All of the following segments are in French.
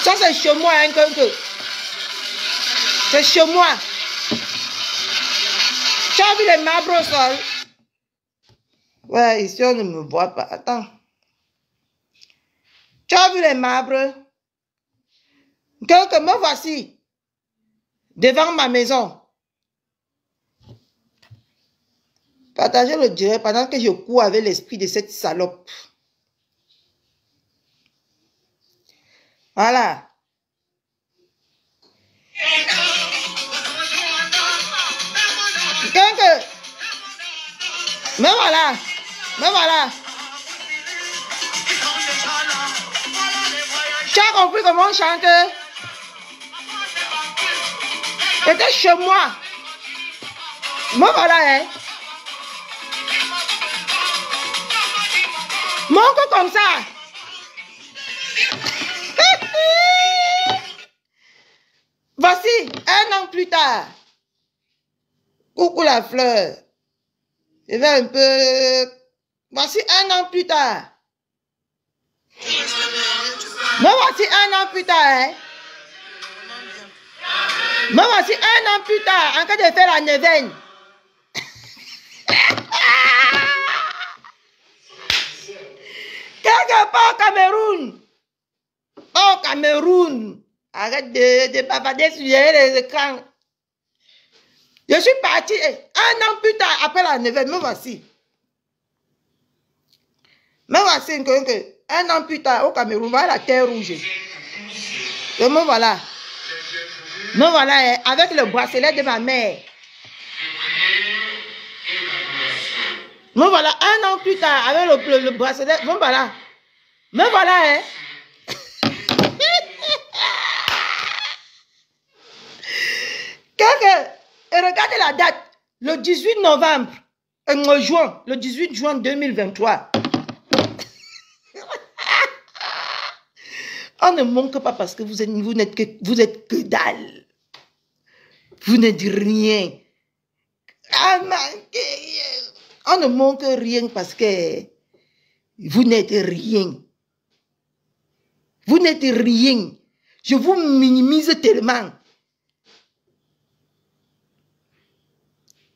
Ça, c'est chez moi, hein, c'est chez moi. Tu as vu les marbres au sol? Ouais, ici, on ne me voit pas. Attends. Tu as vu les marbres? Que me voici. Devant ma maison. Partagez le direct pendant que je cours avec l'esprit de cette salope. Voilà. Me voilà. Me voilà. Tu as compris comment on chante? C'était chez moi. Me voilà, hein. Montre comme ça. Voici, 1 an plus tard. Coucou la fleur. Je vais un peu... Voici 1 an plus tard. Me voici 1 an plus tard, hein. Me voici 1 an plus tard, en train de faire la neuvaine. Quelque part au Cameroun. Au Cameroun. Arrête de bavarder sur les écrans. Je suis parti 1 an plus tard, après la neuvaine, me voici. Me voici 1 an plus tard au Cameroun, voilà la terre rouge. Et me voilà. Me voilà avec le bracelet de ma mère. Me voilà 1 an plus tard avec le bracelet. Me voilà. Me voilà, hein. Et regardez la date. Le 18 novembre. Le 18 juin 2023. On ne manque pas parce que vous êtes que dalle. Vous n'êtes rien. On ne manque rien parce que vous n'êtes rien. Vous n'êtes rien. Je vous minimise tellement.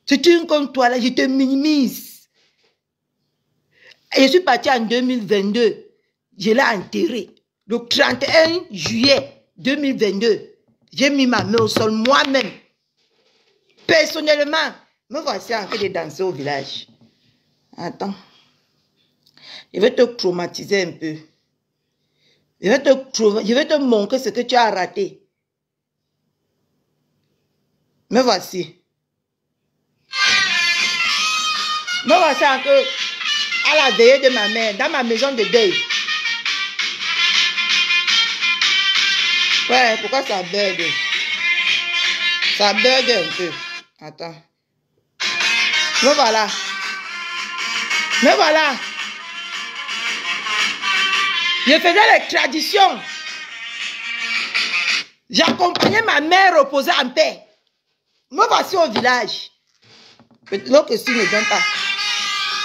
C'est une comme toi là, je te minimise. Et je suis parti en 2022. Je l'ai enterré. Le 31 juillet 2022. J'ai mis ma main au sol moi-même. Personnellement. Me voici en train de danser au village. Attends. Je vais te traumatiser un peu. Je vais te montrer ce que tu as raté. Me voici. Me voici encore à la veillée de ma mère, dans ma maison de deuil. Ouais, pourquoi ça bug? Ça bug un peu. Attends. Me voilà. Me voilà. Je faisais les traditions. J'accompagnais ma mère reposer en paix. Me voici au village. L'autre aussi ne donne pas.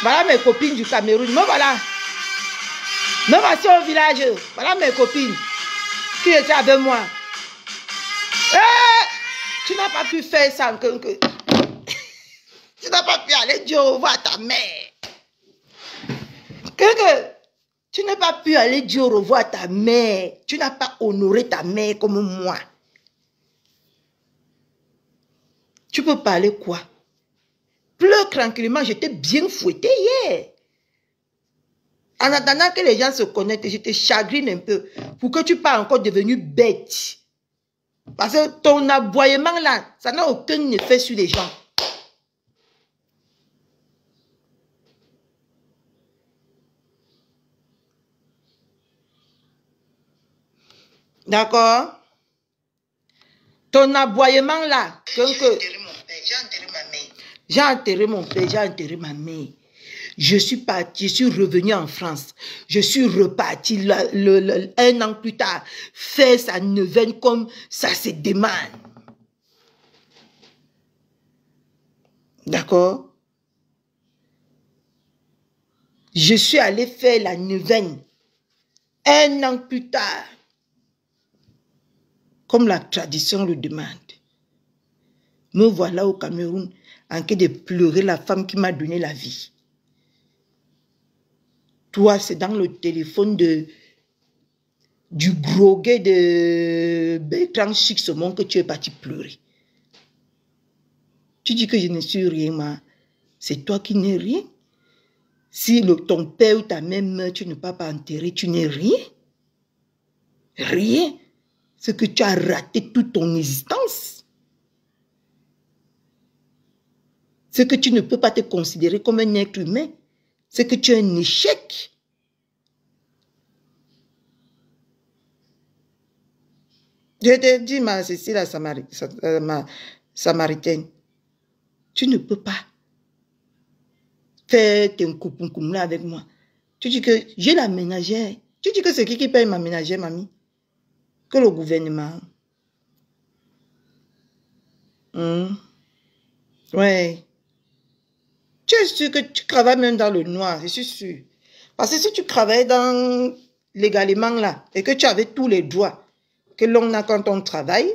Voilà mes copines du Cameroun. Me voilà. Me voici au village. Voilà mes copines qui étaient avec moi. Tu n'as pas pu faire ça. Tu n'as pas pu aller dire au revoir à ta mère. Tu n'as pas pu aller dire au revoir à ta mère. Tu n'as pas honoré ta mère comme moi. Tu peux parler quoi? Pleure tranquillement, j'étais bien fouettée hier. En attendant que les gens se connectent, je te chagrine un peu pour que tu ne pas encore devenue bête. Parce que ton aboyement là, ça n'a aucun effet sur les gens. D'accord? Ton aboyement là, j'ai enterré ma mère. J'ai enterré mon père, j'ai enterré ma mère. Je suis parti, je suis revenu en France. Je suis reparti 1 an plus tard, faire sa neuvaine comme ça se demande. D'accord? Je suis allé faire la neuvaine 1 an plus tard. comme la tradition le demande. Me voilà au Cameroun en train de pleurer la femme qui m'a donné la vie. Toi, c'est dans le téléphone du groguet de Bertrand Chixomon que tu es parti pleurer. Tu dis que je ne suis rien, mais c'est toi qui n'es rien. Si ton père ou ta mère meurt, tu ne peux pas enterrer, tu n'es rien. Rien. C'est que tu as raté toute ton existence. C'est que tu ne peux pas te considérer comme un être humain. C'est que tu es un échec. Je te dis, ma Cécile, ma Samaritaine, tu ne peux pas faire tes coupoum là avec moi. Tu dis que j'ai la ménagère. Tu dis que c'est qui paye ma ménagère, mamie? Que le gouvernement. Ouais. Tu es sûr que tu travailles même dans le noir, je suis sûr. Parce que si tu travailles dans légalement là, et que tu avais tous les droits que l'on a quand on travaille,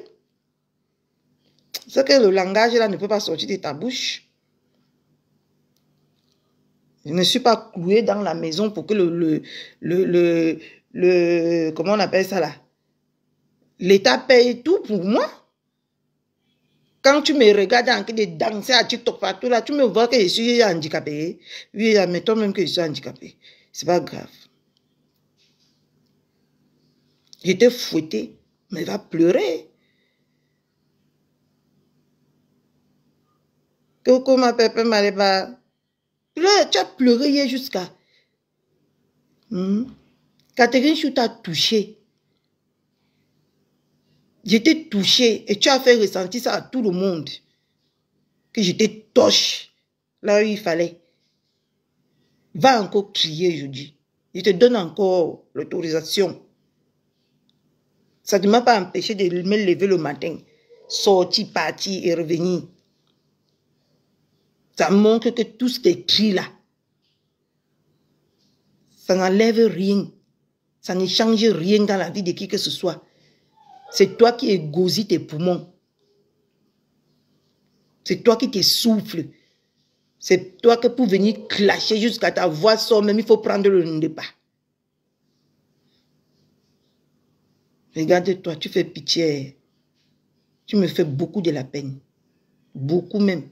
c'est que le langage là ne peut pas sortir de ta bouche. Je ne suis pas cloué dans la maison pour que comment on appelle ça là? L'État paye tout pour moi. Quand tu me regardes en train de danser à TikTok partout là, tu me vois que je suis handicapé. Oui, admettons même que je suis handicapé. C'est pas grave. J'étais fouetté, mais va pleurer. Coco ma pépé Maléba. Tu as pleuré hier jusqu'à. Catherine Chou t'a touché. J'étais touché et tu as fait ressentir ça à tout le monde. Que j'étais torche là où il fallait. Va encore crier aujourd'hui. Je te donne encore l'autorisation. Ça ne m'a pas empêché de me lever le matin. Sortir, partir et revenir. Ça montre que tout ces cris-là, ça n'enlève rien. Ça ne change rien dans la vie de qui que ce soit. C'est toi qui égosies tes poumons. C'est toi qui te souffles. C'est toi que pour venir clasher jusqu'à ta voix sort, même il faut prendre le départ. Regarde-toi, tu fais pitié. Tu me fais beaucoup de la peine. Beaucoup même.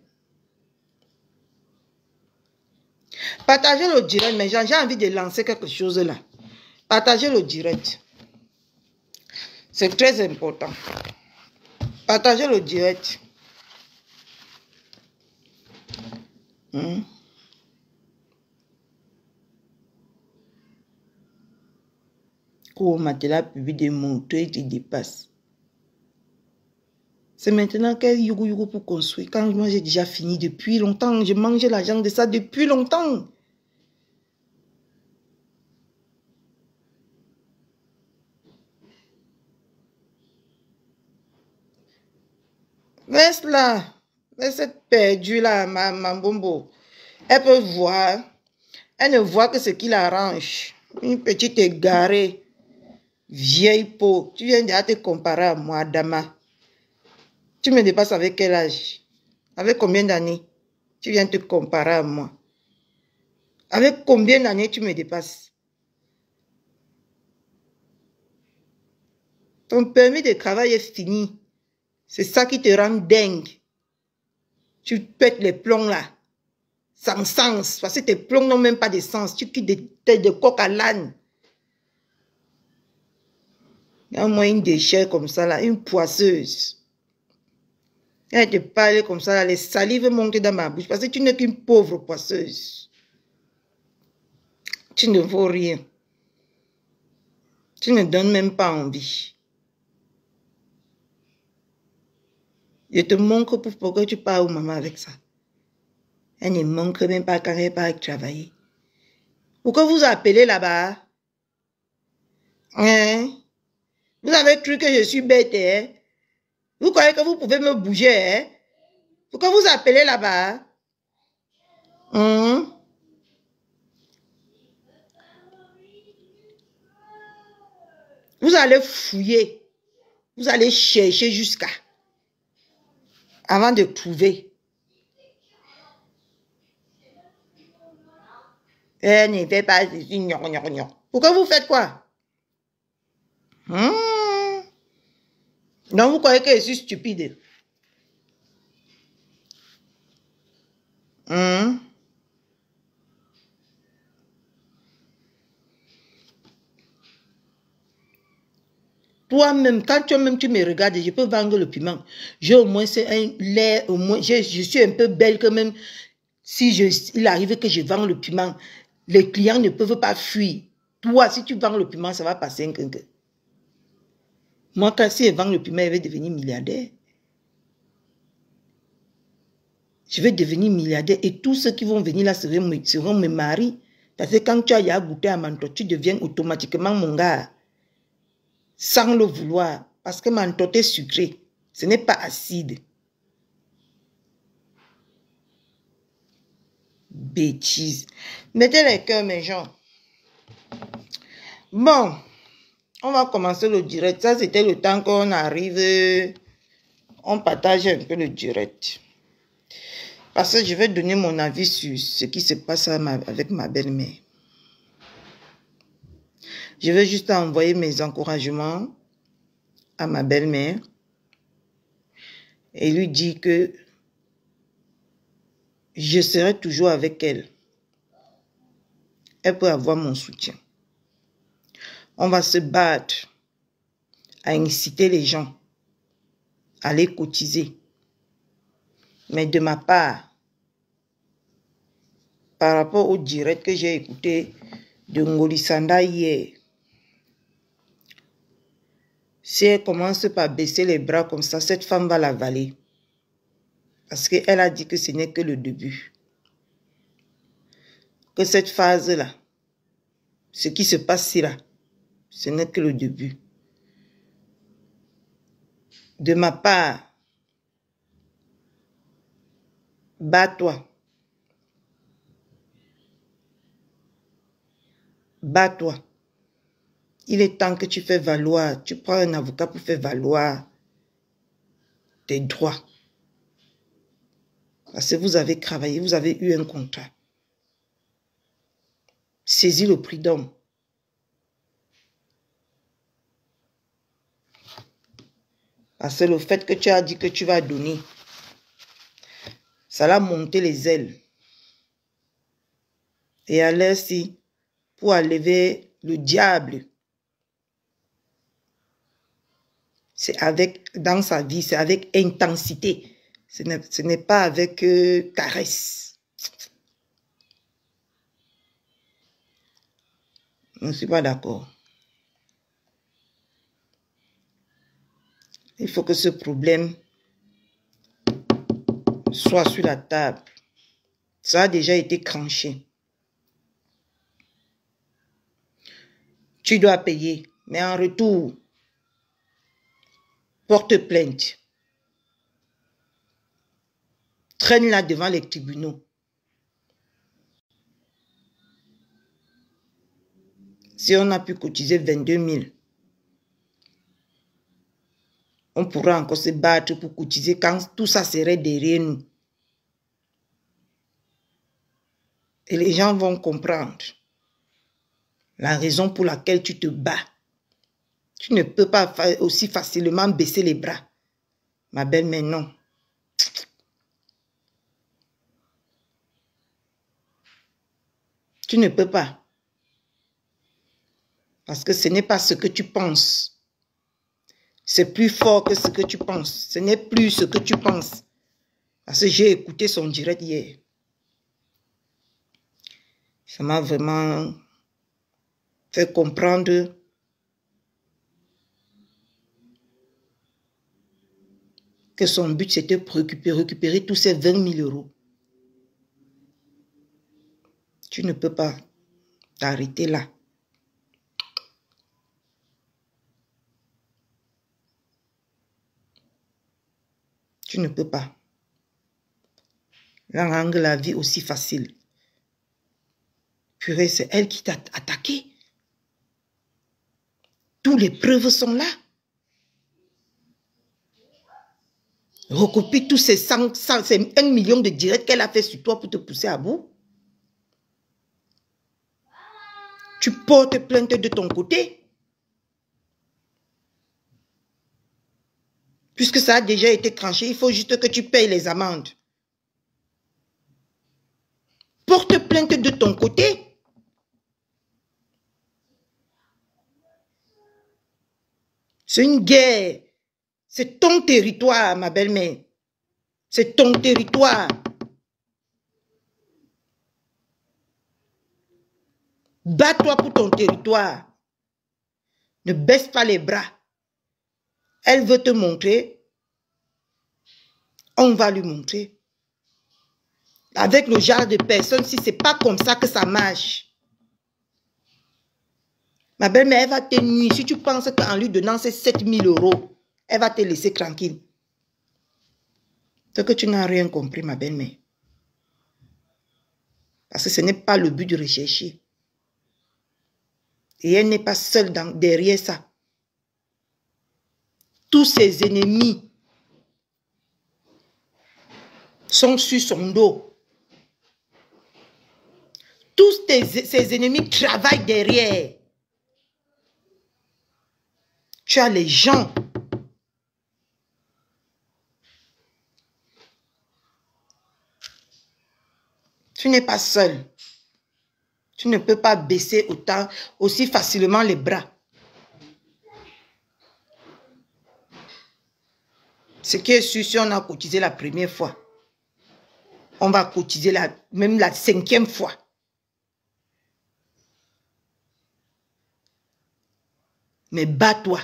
Partagez le direct, mais j'ai envie de lancer quelque chose là. Partagez le direct. C'est très important. Partagez le direct. Quand Matela publie des montées qui dépassent. C'est maintenant qu'elle yougou pour construire. Quand moi j'ai déjà fini depuis longtemps, je mangeais l'argent de ça depuis longtemps. Laisse là, laisse cette perdue là, ma bombo. Elle peut voir, elle ne voit que ce qui l'arrange. Une petite égarée, vieille peau. Tu viens déjà te comparer à moi, Dama. Tu me dépasses avec quel âge? Avec combien d'années? Tu viens te comparer à moi. Avec combien d'années tu me dépasses? Ton permis de travail est fini. C'est ça qui te rend dingue. Tu pètes les plombs là. Sans sens. Parce que tes plombs n'ont même pas de sens. Tu quittes des têtes de coq à l'âne. Il y a moi une déchet comme ça là. Une poisseuse. Elle te parle comme ça là. Les salives montent dans ma bouche. Parce que tu n'es qu'une pauvre poisseuse. Tu ne vaux rien. Tu ne donnes même pas envie. Je te manque pour que tu parles aux mamans avec ça. Elle ne manque même pas quand elle part travailler. Pourquoi vous appelez là-bas? Hein? Vous avez cru que je suis bête, hein? Vous croyez que vous pouvez me bouger, hein? Pourquoi vous appelez là-bas? Vous allez fouiller. Vous allez chercher jusqu'à avant de trouver. Elle ne fait pas ceci, pourquoi vous faites quoi? Donc vous croyez que je suis stupide? Toi-même, quand toi-même tu me regardes, je peux vendre le piment. J'ai au moins un lait, au moins, je suis un peu belle que même si il arrive que je vends le piment, les clients ne peuvent pas fuir. Toi, si tu vends le piment, ça va passer un quinque. Moi, quand si je vends le piment, je vais devenir milliardaire. Je vais devenir milliardaire et tous ceux qui vont venir là seront mes maris. Parce que quand tu as goûté à manteau, tu deviens automatiquement mon gars. Sans le vouloir. Parce que manteau est sucré. Ce n'est pas acide. Bêtise. Mettez les cœurs, mes gens. Bon. On va commencer le direct. Ça, c'était le temps qu'on arrive. On partage un peu le direct. Parce que je vais donner mon avis sur ce qui se passe avec ma belle-mère. Je vais juste envoyer mes encouragements à ma belle-mère et lui dire que je serai toujours avec elle. Elle peut avoir mon soutien. On va se battre à inciter les gens à aller cotiser. Mais de ma part, par rapport au direct que j'ai écouté de Ngolisanda hier, si elle commence par baisser les bras comme ça, cette femme va l'avaler. Parce qu'elle a dit que ce n'est que le début. Que cette phase-là, ce qui se passe là, ce n'est que le début. De ma part, bats-toi. Bats-toi. Il est temps que tu fais valoir, tu prends un avocat pour faire valoir tes droits. Parce que vous avez travaillé, vous avez eu un contrat. Saisis le prix d'homme. Parce que le fait que tu as dit que tu vas donner, ça l'a monté les ailes. Et alors si, pour enlever le diable, c'est avec, dans sa vie, c'est avec intensité. Ce n'est pas avec caresse. Je ne suis pas d'accord. Il faut que ce problème soit sur la table. Ça a déjà été cranché. Tu dois payer, mais en retour, porte plainte. Traîne-la devant les tribunaux. Si on a pu cotiser 22 000, on pourra encore se battre pour cotiser quand tout ça serait derrière nous. Et les gens vont comprendre la raison pour laquelle tu te bats. Tu ne peux pas aussi facilement baisser les bras. Ma belle-mère, non. Tu ne peux pas. Parce que ce n'est pas ce que tu penses. C'est plus fort que ce que tu penses. Ce n'est plus ce que tu penses. Parce que j'ai écouté son direct hier. Ça m'a vraiment fait comprendre que son but c'était de récupérer tous ces 20 000 euros. Tu ne peux pas t'arrêter là. Tu ne peux pas. Là, rendre la vie aussi facile. Purée, c'est elle qui t'a attaqué. Toutes les preuves sont là. Recopie tous ces 1 million de directs qu'elle a fait sur toi pour te pousser à bout. Tu portes plainte de ton côté. Puisque ça a déjà été tranché, il faut juste que tu payes les amendes. Porte plainte de ton côté. C'est une guerre. C'est ton territoire, ma belle-mère. C'est ton territoire. Bats-toi pour ton territoire. Ne baisse pas les bras. Elle veut te montrer. On va lui montrer. Avec le genre de personne, si ce n'est pas comme ça que ça marche. Ma belle-mère, elle va te nuire. Si tu penses qu'en lui donnant ces 7 000 €, elle va te laisser tranquille. C'est que tu n'as rien compris, ma belle-mère. Parce que ce n'est pas le but de rechercher. Et elle n'est pas seule derrière ça. Tous ses ennemis sont sur son dos. Tous ses ennemis travaillent derrière. Tu as les gens. Tu n'es pas seul. Tu ne peux pas baisser aussi facilement les bras. Ce qui est sûr, si on a cotisé la première fois, on va cotiser même la 5e fois. Mais bats-toi.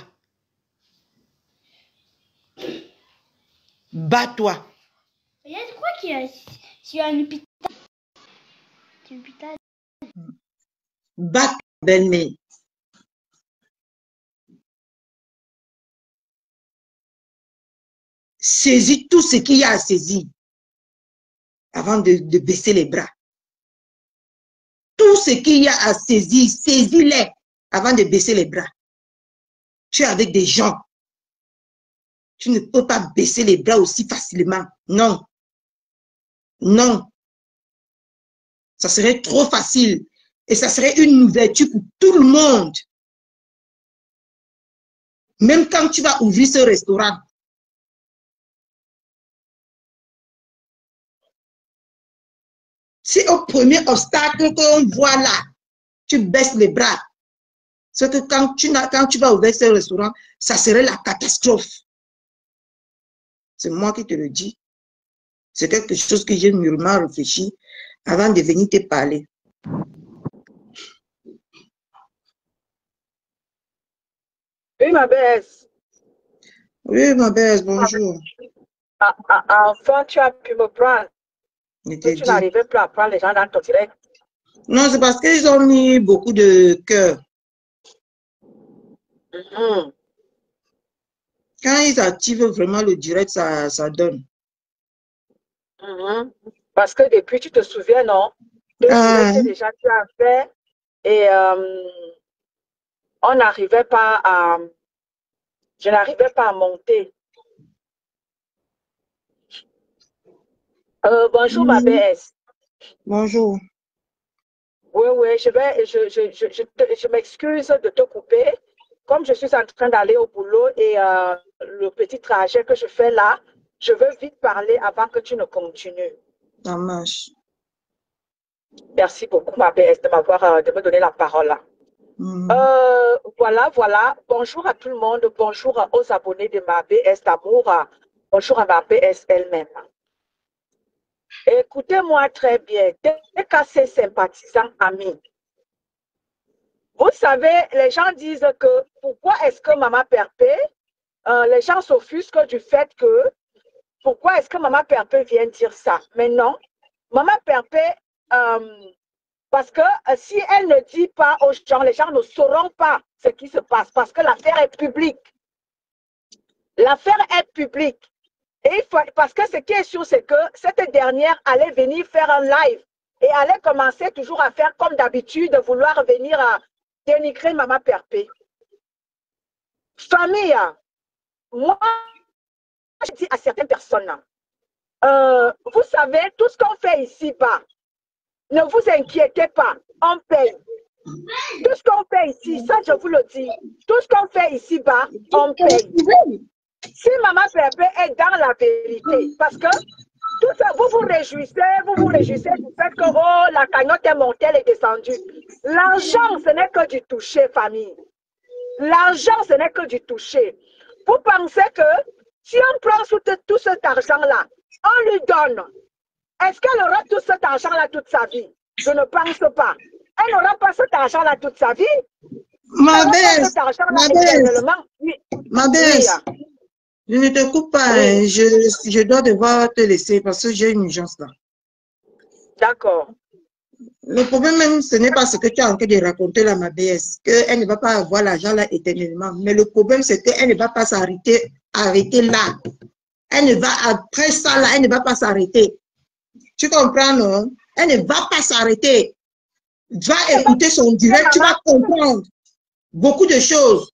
Bats-toi. Je crois qu'il y a un hôpital. Bats-toi, belle-mère. Saisis tout ce qu'il y a à saisir avant de baisser les bras. Tout ce qu'il y a à saisir, saisis-les avant de baisser les bras. Tu es avec des gens. Tu ne peux pas baisser les bras aussi facilement. Non. Non. Ça serait trop facile. Et ça serait une ouverture pour tout le monde. Même quand tu vas ouvrir ce restaurant. Si au premier obstacle qu'on voit là, tu baisses les bras, c'est que quand tu vas ouvrir ce restaurant, ça serait la catastrophe. C'est moi qui te le dis. C'est quelque chose que j'ai mûrement réfléchi avant de venir te parler. Oui, ma belle. Oui, ma belle, bonjour. Enfin, tu as pu me prendre. Tu n'arrivais plus à prendre les gens dans ton direct. Non, c'est parce qu'ils ont mis beaucoup de cœur. Quand ils activent vraiment le direct, ça donne. Parce que depuis, tu te souviens, non? Deux directs déjà tu as fait et on n'arrivait pas à... Je n'arrivais pas à monter. Bonjour, ma BS. Bonjour. Oui, je m'excuse de te couper. Comme je suis en train d'aller au boulot et le petit trajet que je fais là, je veux vite parler avant que tu ne continues. Ça marche. Merci beaucoup, ma BS, de me donner la parole là. Voilà. Bonjour à tout le monde. Bonjour aux abonnés de ma BS d'amour. Bonjour à ma BS elle-même. Écoutez-moi très bien. DKC sympathisants amis. Vous savez, les gens disent que pourquoi est-ce que Maman Perpé, les gens s'offusquent du fait que pourquoi est-ce que Maman Perpé vient dire ça? Mais non, Maman Perpé, parce que si elle ne dit pas aux gens, les gens ne sauront pas ce qui se passe parce que l'affaire est publique. L'affaire est publique. Et parce que ce qui est sûr, c'est que cette dernière allait venir faire un live et allait commencer toujours à faire comme d'habitude, vouloir venir à dénigrer Maman Perpé. Famille, moi, je dis à certaines personnes, vous savez, tout ce qu'on fait ici-bas, ne vous inquiétez pas, on paye. Tout ce qu'on fait ici, ça je vous le dis, tout ce qu'on fait ici-bas, on paye. Si Maman Pépé est dans la vérité, parce que tout ça, vous vous réjouissez du fait que oh, la cagnotte est montée, elle est descendue. L'argent, ce n'est que du toucher, famille. L'argent, ce n'est que du toucher. Vous pensez que si on prend tout cet argent-là, on lui donne, est-ce qu'elle aura tout cet argent-là toute sa vie? Je ne pense pas. Elle n'aura pas cet argent-là toute sa vie. Ma belle, je ne te coupe pas, oui. Je dois devoir te laisser parce que j'ai une urgence là. D'accord. Le problème même, ce n'est pas ce que tu as en train de raconter là, ma BS, qu'elle ne va pas avoir l'argent là éternellement. Mais le problème, c'est qu'elle ne va pas s'arrêter là. Elle ne va, après ça là, elle ne va pas s'arrêter. Tu comprends, non? Elle ne va pas s'arrêter. Va écouter son direct, tu vas comprendre beaucoup de choses.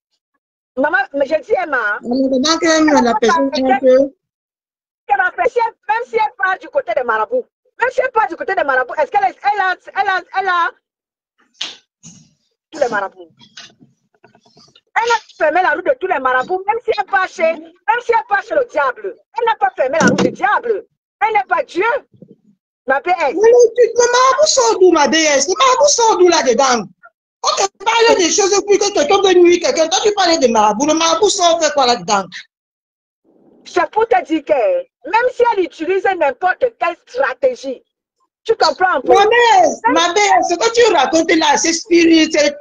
Maman, mais je dis Emma. La personne même si elle part du côté des marabouts, est-ce qu'elle a tous les marabouts? Elle a fermé la route de tous les marabouts, même si elle part chez le diable. Elle n'a pas fermé la route du diable. Elle n'est pas Dieu. Ma PS. Le marabout sort d'où, ma DS? Le marabout sort d'où là-dedans? On te parle des choses depuis que quelqu'un veut nuire quelqu'un. Toi, tu parlais de marabout. Le marabout sort fait quoi là-dedans? C'est pour te dire que même si elle utilise n'importe quelle stratégie, tu comprends un peu? Ma mère, ce que tu racontes là, c'est spirituel.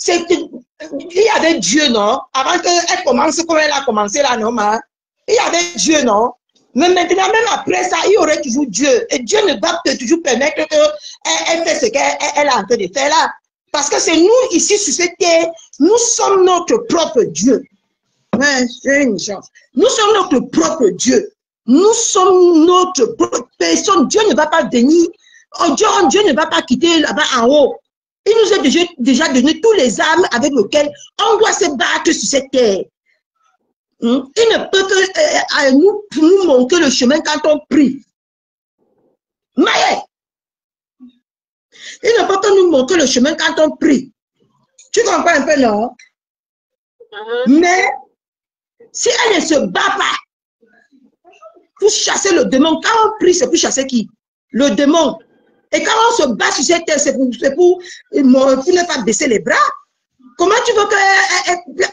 Il y avait Dieu, non? Avant qu'elle commence comme elle a commencé là, non, ma? Il y avait Dieu, non? Mais maintenant, même après ça, il y aurait toujours Dieu. Et Dieu ne va pas toujours permettre qu'elle fasse ce qu'elle a en train de faire là. Parce que c'est nous ici sur cette terre, nous sommes notre propre Dieu. Ouais, j'ai une chance. Nous sommes notre propre Dieu. Nous sommes notre propre personne. Dieu ne va pas venir. Oh, Dieu ne va pas quitter là-bas en haut. Il nous a déjà donné tous les armes avec lesquelles on doit se battre sur cette terre. Il ne peut que nous montrer le chemin quand on prie. Mais il ne peut que nous montrer le chemin quand on prie. Tu comprends un peu, non? Mais si elle ne se bat pas pour chasser le démon, quand on prie, c'est pour chasser qui? Le démon. Et quand on se bat sur cette terre, c'est pour ne pas baisser les bras. Comment tu veux que...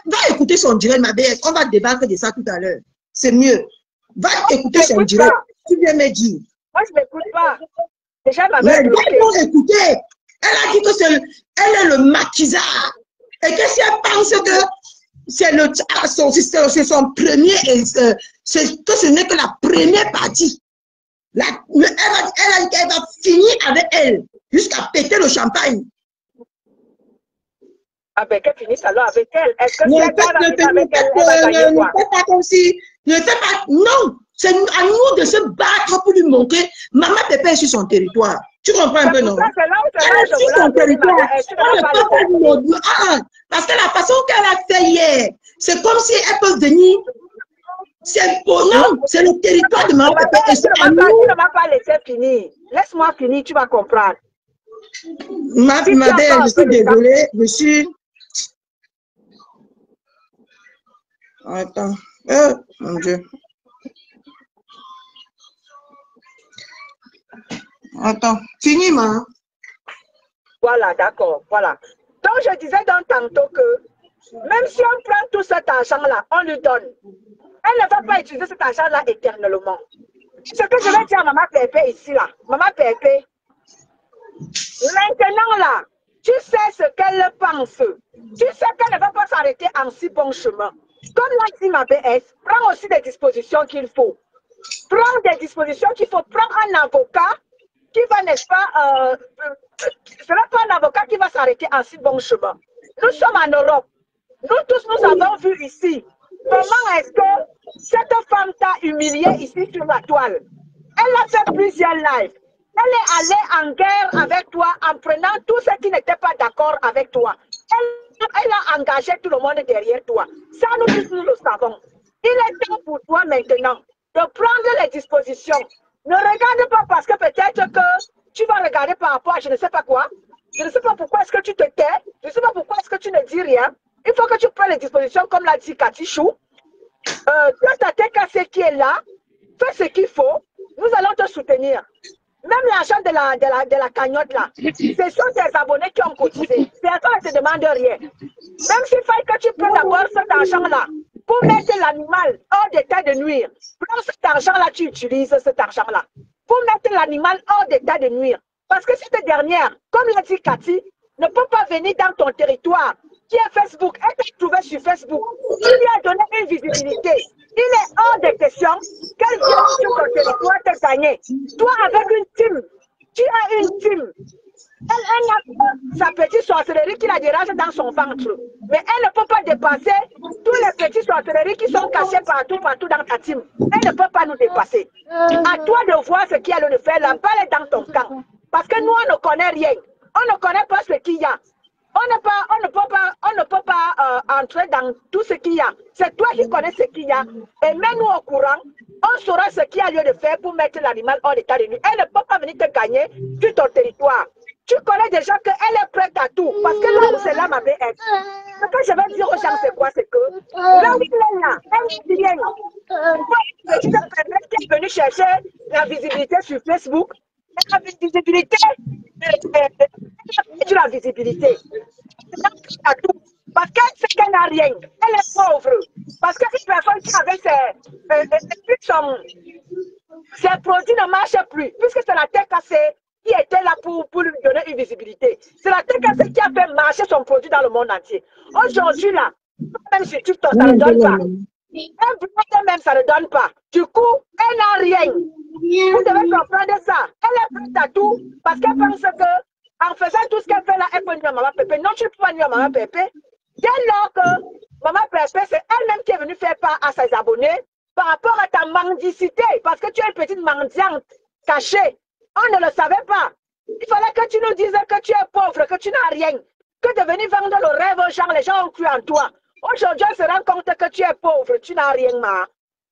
Va écouter son direct, ma BS. On va débattre de ça tout à l'heure. C'est mieux. Va écouter son direct. Tu viens me dire. Moi, je ne m'écoute pas. Déjà, ma mère... mère... Mais écouter. Elle a dit que elle est le maquisard. Et que si elle pense que c'est son premier... que ce n'est que la première partie. Elle va finir avec elle. Jusqu'à péter le champagne. Ah ben, qu'elle finisse alors avec elle. Est-ce que ne fais pas comme si... Ne fais pas... Non, c'est à nous de se battre pour lui montrer. Maman Pépé est sur son territoire. Tu comprends un peu, non? Elle est sur son territoire. On ne peut pas lui dire... parce que la façon qu'elle a fait hier, c'est comme si elle peut venir... C'est bon, non, c'est le territoire de Maman Pépé. Et c'est à nous... Tu ne m'as pas laissé finir. Laisse-moi finir, tu vas comprendre. Ma belle, je suis désolée, je suis... Attends. Mon Dieu. Attends. Fini, ma. Voilà, d'accord. Voilà. Donc, je disais donc tantôt que même si on prend tout cet argent-là, on lui donne. Elle ne va pas utiliser cet argent-là éternellement. Ce que je vais dire à Maman Pépé ici, là. Maman Pépé. Maintenant, là, tu sais ce qu'elle pense. Tu sais qu'elle ne va pas s'arrêter en si bon chemin. Comme l'a dit ma BS, prends aussi des dispositions qu'il faut. Prends des dispositions qu'il faut. Prends un avocat qui va, n'est-ce pas, ce n'est pas un avocat qui va s'arrêter en si bon chemin. Nous sommes en Europe. Nous tous, nous avons vu ici comment est-ce que cette femme t'a humilié ici sur la toile. Elle a fait plusieurs lives. Elle est allée en guerre avec toi en prenant tout ce qui n'était pas d'accord avec toi. Elle a engagé tout le monde derrière toi. Ça, nous tous, nous le savons. Il est temps pour toi maintenant de prendre les dispositions. Ne regarde pas parce que peut-être que tu vas regarder par rapport à je ne sais pas quoi. Je ne sais pas pourquoi est-ce que tu te tais. Je ne sais pas pourquoi est-ce que tu ne dis rien. Il faut que tu prennes les dispositions comme l'a dit Cathy Chou. Toi, ta TKC qui est là, fais ce qu'il faut. Nous allons te soutenir. Même l'argent de la cagnotte là, ce sont tes abonnés qui ont cotisé. Personne ne te demande rien. Même s'il faut que tu prennes d'abord cet argent-là pour mettre l'animal hors d'état de nuire. Prends cet argent-là, tu utilises cet argent-là pour mettre l'animal hors d'état de nuire. Parce que cette dernière, comme l'a dit Cathy, ne peut pas venir dans ton territoire qui est Facebook. Elle t'a trouvé sur Facebook. Tu lui as donné une visibilité. Il est hors de question qu'elle vienne sur ton territoire te gagner. Toi, avec une team, tu as une team. Elle n'a pas sa petite sorcellerie qui la dérange dans son ventre. Mais elle ne peut pas dépasser tous les petites sorcelleries qui sont cachées partout dans ta team. Elle ne peut pas nous dépasser. À toi de voir ce qu'il y a de faire. La balle est dans ton camp. Parce que nous, on ne connaît rien. On ne connaît pas ce qu'il y a. On ne peut pas entrer dans tout ce qu'il y a. C'est toi qui connais ce qu'il y a. Et mets-nous au courant. On saura ce qu'il y a lieu de faire pour mettre l'animal hors d'état de nuit. Elle ne peut pas venir te gagner sur ton territoire. Tu connais déjà qu'elle est prête à tout. Parce que là où c'est là ma BS. Ce que je vais dire aux gens, c'est quoi? C'est que là où elle est là, elle vient. Tu qui est venu chercher la visibilité sur Facebook. La visibilité, tu la visibilité. À tout. Parce qu'elle sait qu'elle n'a rien. Elle est pauvre. Parce que une personne qui avait ses produits ne marchent plus. Puisque c'est la TKC qui était là pour lui donner une visibilité. C'est la TKC qui a fait marcher son produit dans le monde entier. Aujourd'hui, là, même sur TikTok, ça ne donne pas. Un blog même, ça ne donne pas. Du coup, elle n'a rien. Vous devez comprendre ça. Elle est prête à tout parce qu'elle pense que en faisant tout ce qu'elle fait là, elle peut nuire à Maman Pépé. Non, tu ne peux pas nuire à Maman Pépé. Dès lors que Maman Pépé, c'est elle-même qui est venue faire part à ses abonnés par rapport à ta mendicité. Parce que tu es une petite mendiante cachée. On ne le savait pas. Il fallait que tu nous dises que tu es pauvre, que tu n'as rien. Que de venir vendre le rêve aux gens, les gens ont cru en toi. Aujourd'hui, on se rend compte que tu es pauvre, tu n'as rien, ma.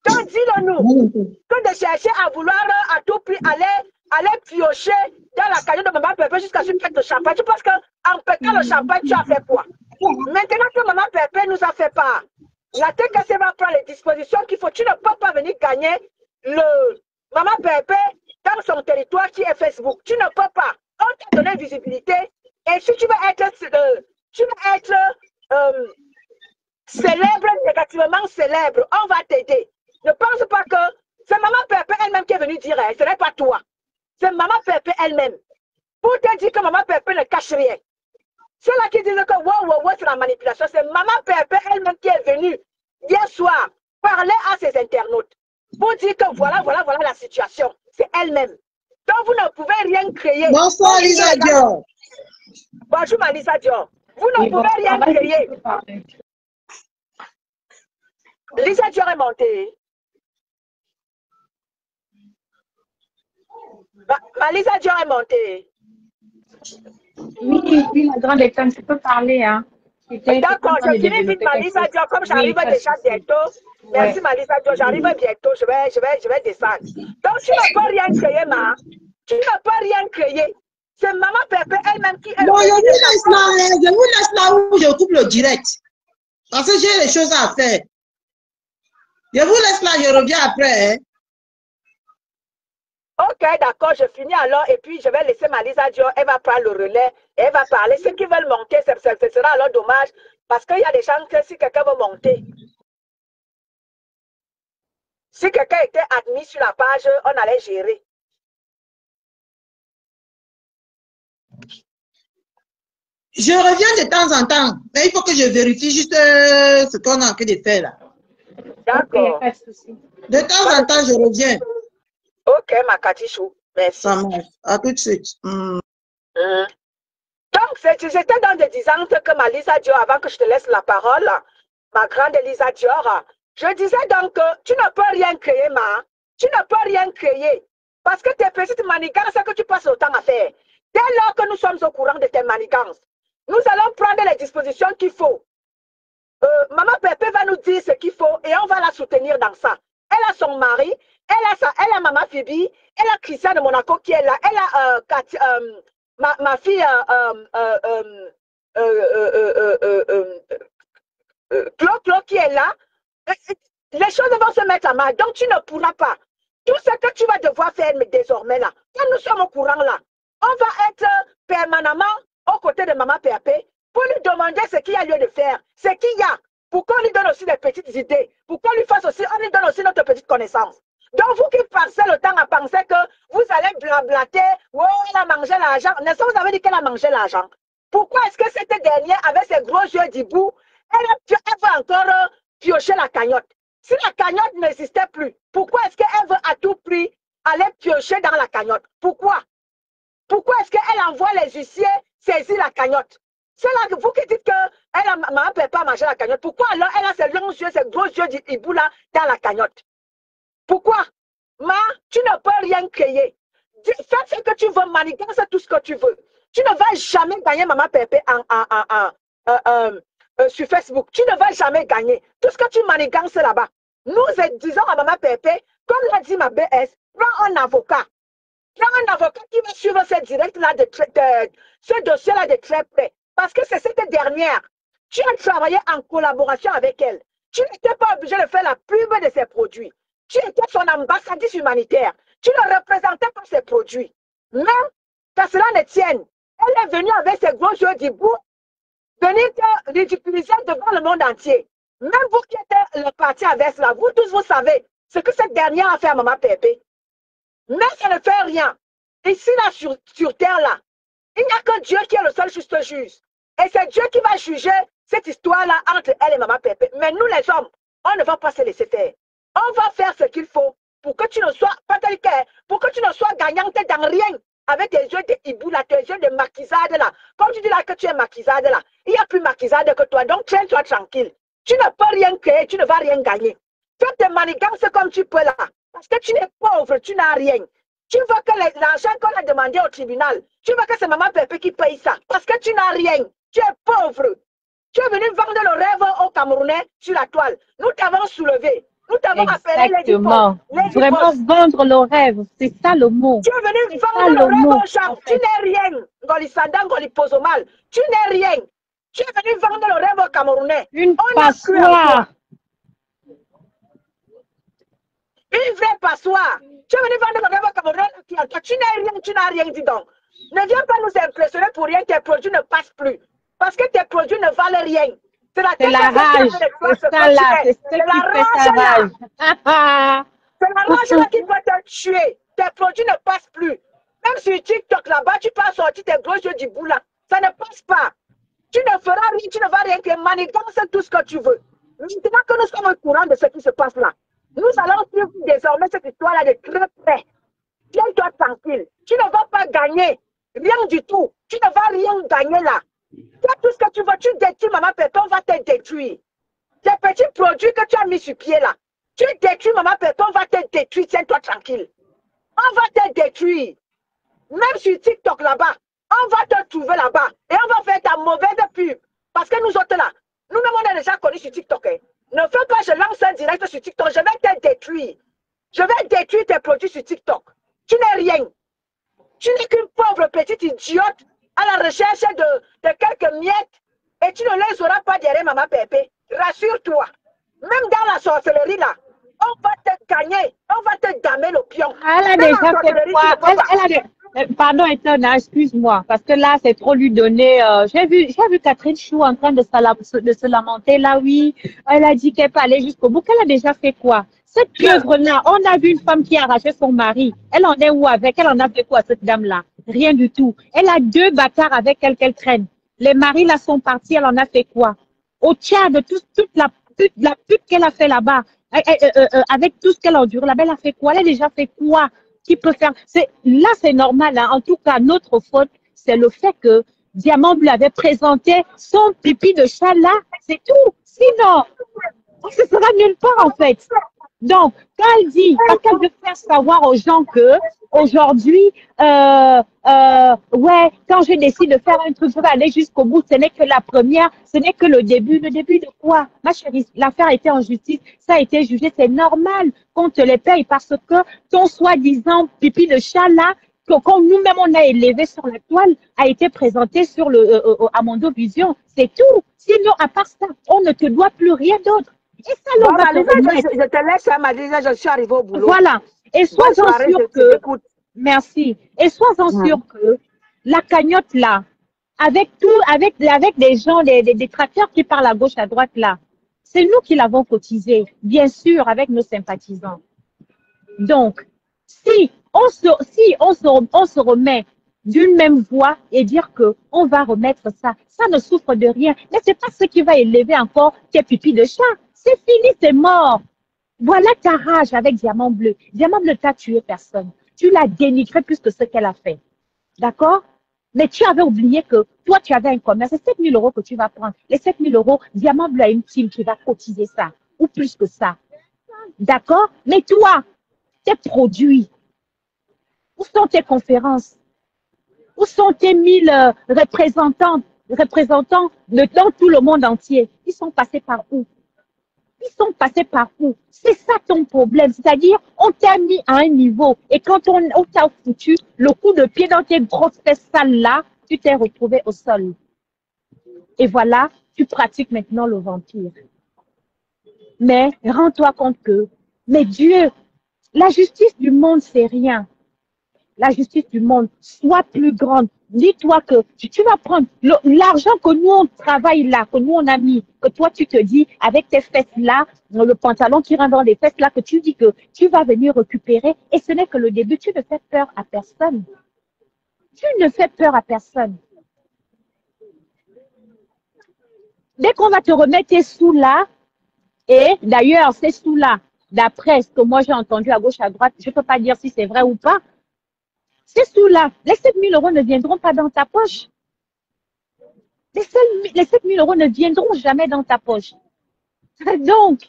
Donc, dis-le-nous, que de chercher à vouloir à tout prix aller piocher dans la cagnotte de Maman Pépé jusqu'à ce que tu champagne. Tu penses qu'en pétant le champagne, tu as fait quoi? Maintenant que Maman Pépé nous a fait part, la TKC va prendre les dispositions qu'il faut. Tu ne peux pas venir gagner le Maman Pépé dans son territoire qui est Facebook. Tu ne peux pas. On t'a donné visibilité. Et si tu veux être célèbre, négativement célèbre, on va t'aider. Ne pense pas que c'est Maman Pépé elle-même qui est venue dire, ce n'est pas toi. C'est Maman Pépé elle-même. Pour te dire que Maman Pépé ne cache rien. Ceux-là qui disent que wow, c'est la manipulation, c'est Maman Pépé elle-même qui est venue hier soir parler à ses internautes pour dire que voilà la situation. C'est elle-même. Donc vous ne pouvez rien créer. Bonsoir Lisa Dior. Bonjour ma Lisa Dior. Vous ne pouvez rien créer. Lisa Dior est montée. Ma Lisa Dior est montée. Oui, la grande école, tu peux parler, hein. D'accord, je finis vite ma Lisa Dior, comme j'arrive déjà bientôt. Merci ma Lisa Dior, j'arrive bientôt, je vais descendre. Donc tu ne peux rien créer, ma. Tu ne peux rien créer. C'est Maman Pépé elle-même qui est... Bon, je vous laisse là où je coupe le direct. Parce que j'ai des choses à faire. Je vous laisse là, je reviens après. Hein. Ok, d'accord, je finis alors et puis je vais laisser ma Lisa Dior, elle va prendre le relais et elle va parler. Ceux qui veulent monter, ce sera alors dommage parce qu'il y a des gens que si quelqu'un veut monter, si quelqu'un était admis sur la page, on allait gérer. Je reviens de temps en temps, mais il faut que je vérifie juste ce qu'on a en train de faire là. D'accord. De temps en temps, je reviens. Ok, ma Cathy Chou. Merci. Ça marche. À tout de suite. Donc, j'étais dans des disantes que ma Lisa Dior, avant que je te laisse la parole, ma grande Lisa Dior, je disais donc que tu ne peux rien créer, ma. Tu ne peux rien créer. Parce que tes petites manigances que tu passes le temps à faire. Dès lors que nous sommes au courant de tes manigances, nous allons prendre les dispositions qu'il faut. Maman Pépé va nous dire ce qu'il faut et on va la soutenir dans ça. Elle a son mari, elle a Maman Phoebe, elle a Christian de Monaco qui est là, elle a ma fille Claude qui est là. Les choses vont se mettre à mal, donc tu ne pourras pas. Tout ce que tu vas devoir faire désormais là, quand nous sommes au courant là, on va être permanemment aux côtés de Maman PAP pour lui demander ce qu'il y a lieu de faire, ce qu'il y a, pour qu'on lui donne aussi des petites idées, pour qu'on lui fasse aussi, on lui donne aussi notre petite connaissance. Donc vous qui passez le temps à penser que vous allez blablater, oh, elle a mangé l'argent, n'est-ce pas, vous avez dit qu'elle a mangé l'argent. Pourquoi est-ce que cette dernière, avec ses gros yeux d'hibou, elle va encore piocher la cagnotte? Si la cagnotte n'existait plus, pourquoi est-ce qu'elle veut à tout prix aller piocher dans la cagnotte? Pourquoi? Pourquoi est-ce qu'elle envoie les huissiers saisir la cagnotte? C'est là que vous qui dites qu'elle a maman ne peut pas manger la cagnotte. Pourquoi alors elle a ses longs yeux, ses gros yeux d'hibou là dans la cagnotte? Pourquoi? Tu ne peux rien créer. Fais ce que tu veux, manigance tout ce que tu veux. Tu ne vas jamais gagner Maman Pépé sur Facebook. Tu ne vas jamais gagner. Tout ce que tu manigances là-bas. Nous disons à Maman Pépé, comme l'a dit ma BS, prends un avocat. Prends un avocat qui va suivre ce direct-là, ce dossier-là de très près. Parce que c'est cette dernière. Tu as travaillé en collaboration avec elle. Tu n'étais pas obligé de faire la pub de ses produits. Tu étais son ambassadrice humanitaire. Tu ne représentais pas ses produits. Même qu'à cela ne tienne, elle est venue avec ses gros yeux d'hibou, venir te ridiculiser devant le monde entier. Même vous qui êtes le parti avec cela, vous tous, vous savez ce que cette dernière a fait à Maman Pépé. Mais ça ne fait rien. Ici, là, sur terre, là, il n'y a que Dieu qui est le seul juste juge. Et c'est Dieu qui va juger cette histoire-là entre elle et Maman Pépé. Mais nous, les hommes, on ne va pas se laisser faire. On va faire ce qu'il faut pour que tu ne sois pas tel qu'elle, pour que tu ne sois gagnante dans rien avec tes yeux de hibou là, tes yeux de maquisade là. Comme tu dis là que tu es maquisade là, il n'y a plus maquisade que toi. Donc, tiens-toi tranquille. Tu ne peux rien créer, tu ne vas rien gagner. Fais tes manigances comme tu peux là. Parce que tu es pauvre, tu n'as rien. Tu veux que l'argent qu'on a demandé au tribunal, tu veux que c'est Maman Pépé qui paye ça. Parce que tu n'as rien. Tu es pauvre. Tu es venu vendre le rêve aux Camerounais sur la toile. Nous t'avons soulevé. Nous t'avons appelé les Exactement. Vraiment vendre le rêve. C'est ça le mot. Tu es venu vendre le rêve aux gens. Tu n'es rien. Golisadang, Golipozomal. Tu n'es rien. Tu es venu vendre le rêve aux Camerounais. Une passoire. Une vraie passoire. Tu es venu vendre le rêve aux Camerounais. Tu n'es rien, tu n'as rien, dis donc. Ne viens pas nous impressionner pour rien, tes produits ne passent plus. Parce que tes produits ne valent rien. C'est la rage. C'est ça là. C'est ce qui fait sa rage. C'est la rage là qui va te tuer. Tes produits ne passent plus. Même sur TikTok là-bas, tu peux sortir tes gros yeux du bout là. Ça ne passe pas. Tu ne feras rien, tu ne vas rien que manigance tout ce que tu veux. Maintenant que nous sommes au courant de ce qui se passe là, nous allons suivre désormais cette histoire-là de très près. Tiens-toi tranquille. Tu ne vas pas gagner. Rien du tout. Tu ne vas rien gagner là. Fais tout ce que tu veux. Tu détruis Maman Pépé, on va te détruire. Tes petits produits que tu as mis sur pied là. Tu détruis Maman Pépé, on va te détruire. Tiens-toi tranquille. On va te détruire. Même sur TikTok là-bas, on va te trouver là-bas. Et on va faire ta mauvaise pub. Parce que nous autres là, nous-mêmes on est déjà connus sur TikTok. Hein. Ne fais pas, je lance un direct sur TikTok. Je vais te détruire. Je vais détruire tes produits sur TikTok. Tu n'es rien. Tu n'es qu'une pauvre petite idiote à la recherche de quelques miettes et tu ne les auras pas derrière Maman Pépé. Rassure-toi. Même dans la sorcellerie là, on va te gagner. On va te damer le pion. Elle a déjà fait quoi? Pardon, Etona, excuse-moi, parce que là, c'est trop lui donner. J'ai vu Catherine Chou en train de se lamenter. Là, oui, elle a dit qu'elle parlait jusqu'au bout. Qu'elle a déjà fait quoi? Cette pieuvre-là, on a vu une femme qui a arraché son mari. Elle en est où avec? Elle en a fait quoi, cette dame-là? Rien du tout. Elle a 2 bâtards avec elle qu'elle traîne. Les maris, là, sont partis. Elle en a fait quoi? Au Tchad, toute la pute qu'elle a fait là-bas, avec tout ce qu'elle a enduré là-bas, elle a fait quoi? Elle a déjà fait quoi? Qui peut faire? Là, c'est normal. Hein. En tout cas, notre faute, c'est le fait que Diamant lui avait présenté son pipi de chat là. C'est tout. Sinon, on ne sera nulle part, en fait. Donc, quand elle dit, parce qu'elle veut faire savoir aux gens que aujourd'hui, ouais, quand je décide de faire un truc, je vais aller jusqu'au bout. Ce n'est que la première, ce n'est que le début. Le début de quoi? Ma chérie, l'affaire a été en justice, ça a été jugé, c'est normal qu'on te les paye parce que ton soi-disant pipi de chat là, que nous-mêmes on a élevé sur la toile, a été présenté sur à Mondovision. C'est tout. Sinon, à part ça, on ne te doit plus rien d'autre. Et ça, Bon, l'on va te remettre. je te laisse, hein, Madisa, je suis arrivée au boulot. Voilà. Et sois-en soirée, sûr je que, t'écoute. merci. Et sois-en sûr que la cagnotte là, avec des gens, des tracteurs qui parlent à gauche, à droite là, c'est nous qui l'avons cotisé, bien sûr, avec nos sympathisants. Donc, si on se remet d'une même voix et dire que on va remettre ça, ça ne souffre de rien. Mais c'est pas ce qui va élever encore tes pipis de chat. C'est fini, c'est mort. Voilà ta rage avec Diamant Bleu. Diamant Bleu t'a tué personne. Tu l'as dénigré plus que ce qu'elle a fait. D'accord? Mais tu avais oublié que toi, tu avais un commerce. C'est 7 000 € que tu vas prendre. Les 7 000 €, Diamant Bleu a une team qui va cotiser ça. Ou plus que ça. D'accord? Mais toi, tes produits, où sont tes conférences? Où sont tes 1000 représentants dans tout le monde entier? Ils sont passés par où? Ils sont passés par où? C'est ça ton problème. C'est-à-dire, on t'a mis à un niveau. Et quand on t'a foutu le coup de pied dans tes grosses fesses sales là, tu t'es retrouvé au sol. Et voilà, tu pratiques maintenant le vampire. Mais rends-toi compte que, mais Dieu, la justice du monde, c'est rien. La justice du monde soit plus grande. Dis-toi que tu vas prendre l'argent que nous on travaille là, que nous on a mis, que toi tu te dis avec tes fesses là, le pantalon qui rentre dans les fesses là, que tu dis que tu vas venir récupérer. Et ce n'est que le début. Tu ne fais peur à personne. Tu ne fais peur à personne. Dès qu'on va te remettre tes sous là, et d'ailleurs ces sous là, d'après ce que moi j'ai entendu à gauche à droite, je ne peux pas dire si c'est vrai ou pas. Ces sous-là, les 7 000 € ne viendront pas dans ta poche. Les 7 000 € ne viendront jamais dans ta poche. Donc,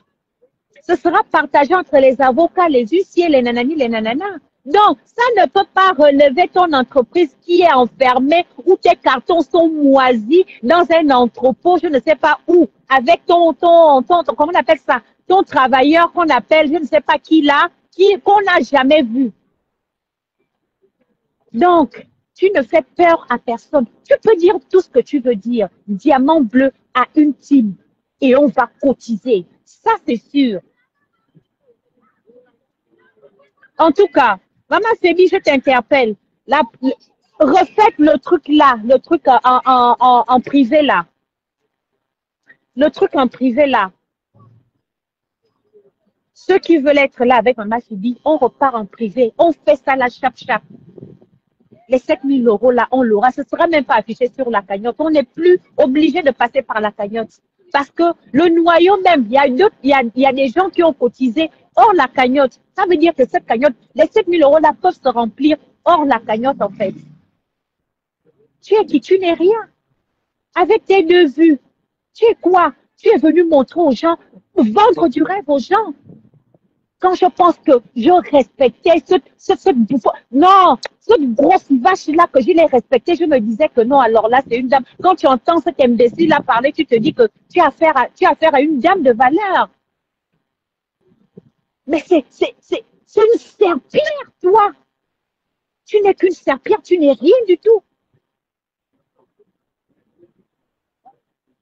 ce sera partagé entre les avocats, les huissiers, les nanani, les nananas. Donc, ça ne peut pas relever ton entreprise qui est enfermée, où tes cartons sont moisis dans un entrepôt, je ne sais pas où, avec comment on appelle ça, ton travailleur qu'on appelle, je ne sais pas qui là, qu'on n'a jamais vu. Donc, tu ne fais peur à personne. Tu peux dire tout ce que tu veux dire. Diamant Bleu a une team et on va cotiser. Ça, c'est sûr. En tout cas, Maman Sébi, je t'interpelle. Refaites le truc là, le truc en privé là. Le truc en privé là. Ceux qui veulent être là avec Maman Sébi, on repart en privé. On fait ça là, chap. Les 7 000 € là, on l'aura. Ce ne sera même pas affiché sur la cagnotte. On n'est plus obligé de passer par la cagnotte. Parce que le noyau même, il y a des gens qui ont cotisé hors la cagnotte. Ça veut dire que cette cagnotte, les 7 000 € là peuvent se remplir hors la cagnotte en fait. Tu es qui? Tu n'es rien. Avec tes deux vues, tu es quoi? Tu es venu montrer aux gens, vendre du rêve aux gens. Quand je pense que je respectais cette grosse vache-là que je l'ai respectée, je me disais que non, alors là, c'est une dame. Quand tu entends cet imbécile-là parler, tu te dis que tu as affaire à une dame de valeur. Mais c'est une serpillère, toi. Tu n'es qu'une serpillère, tu n'es rien du tout.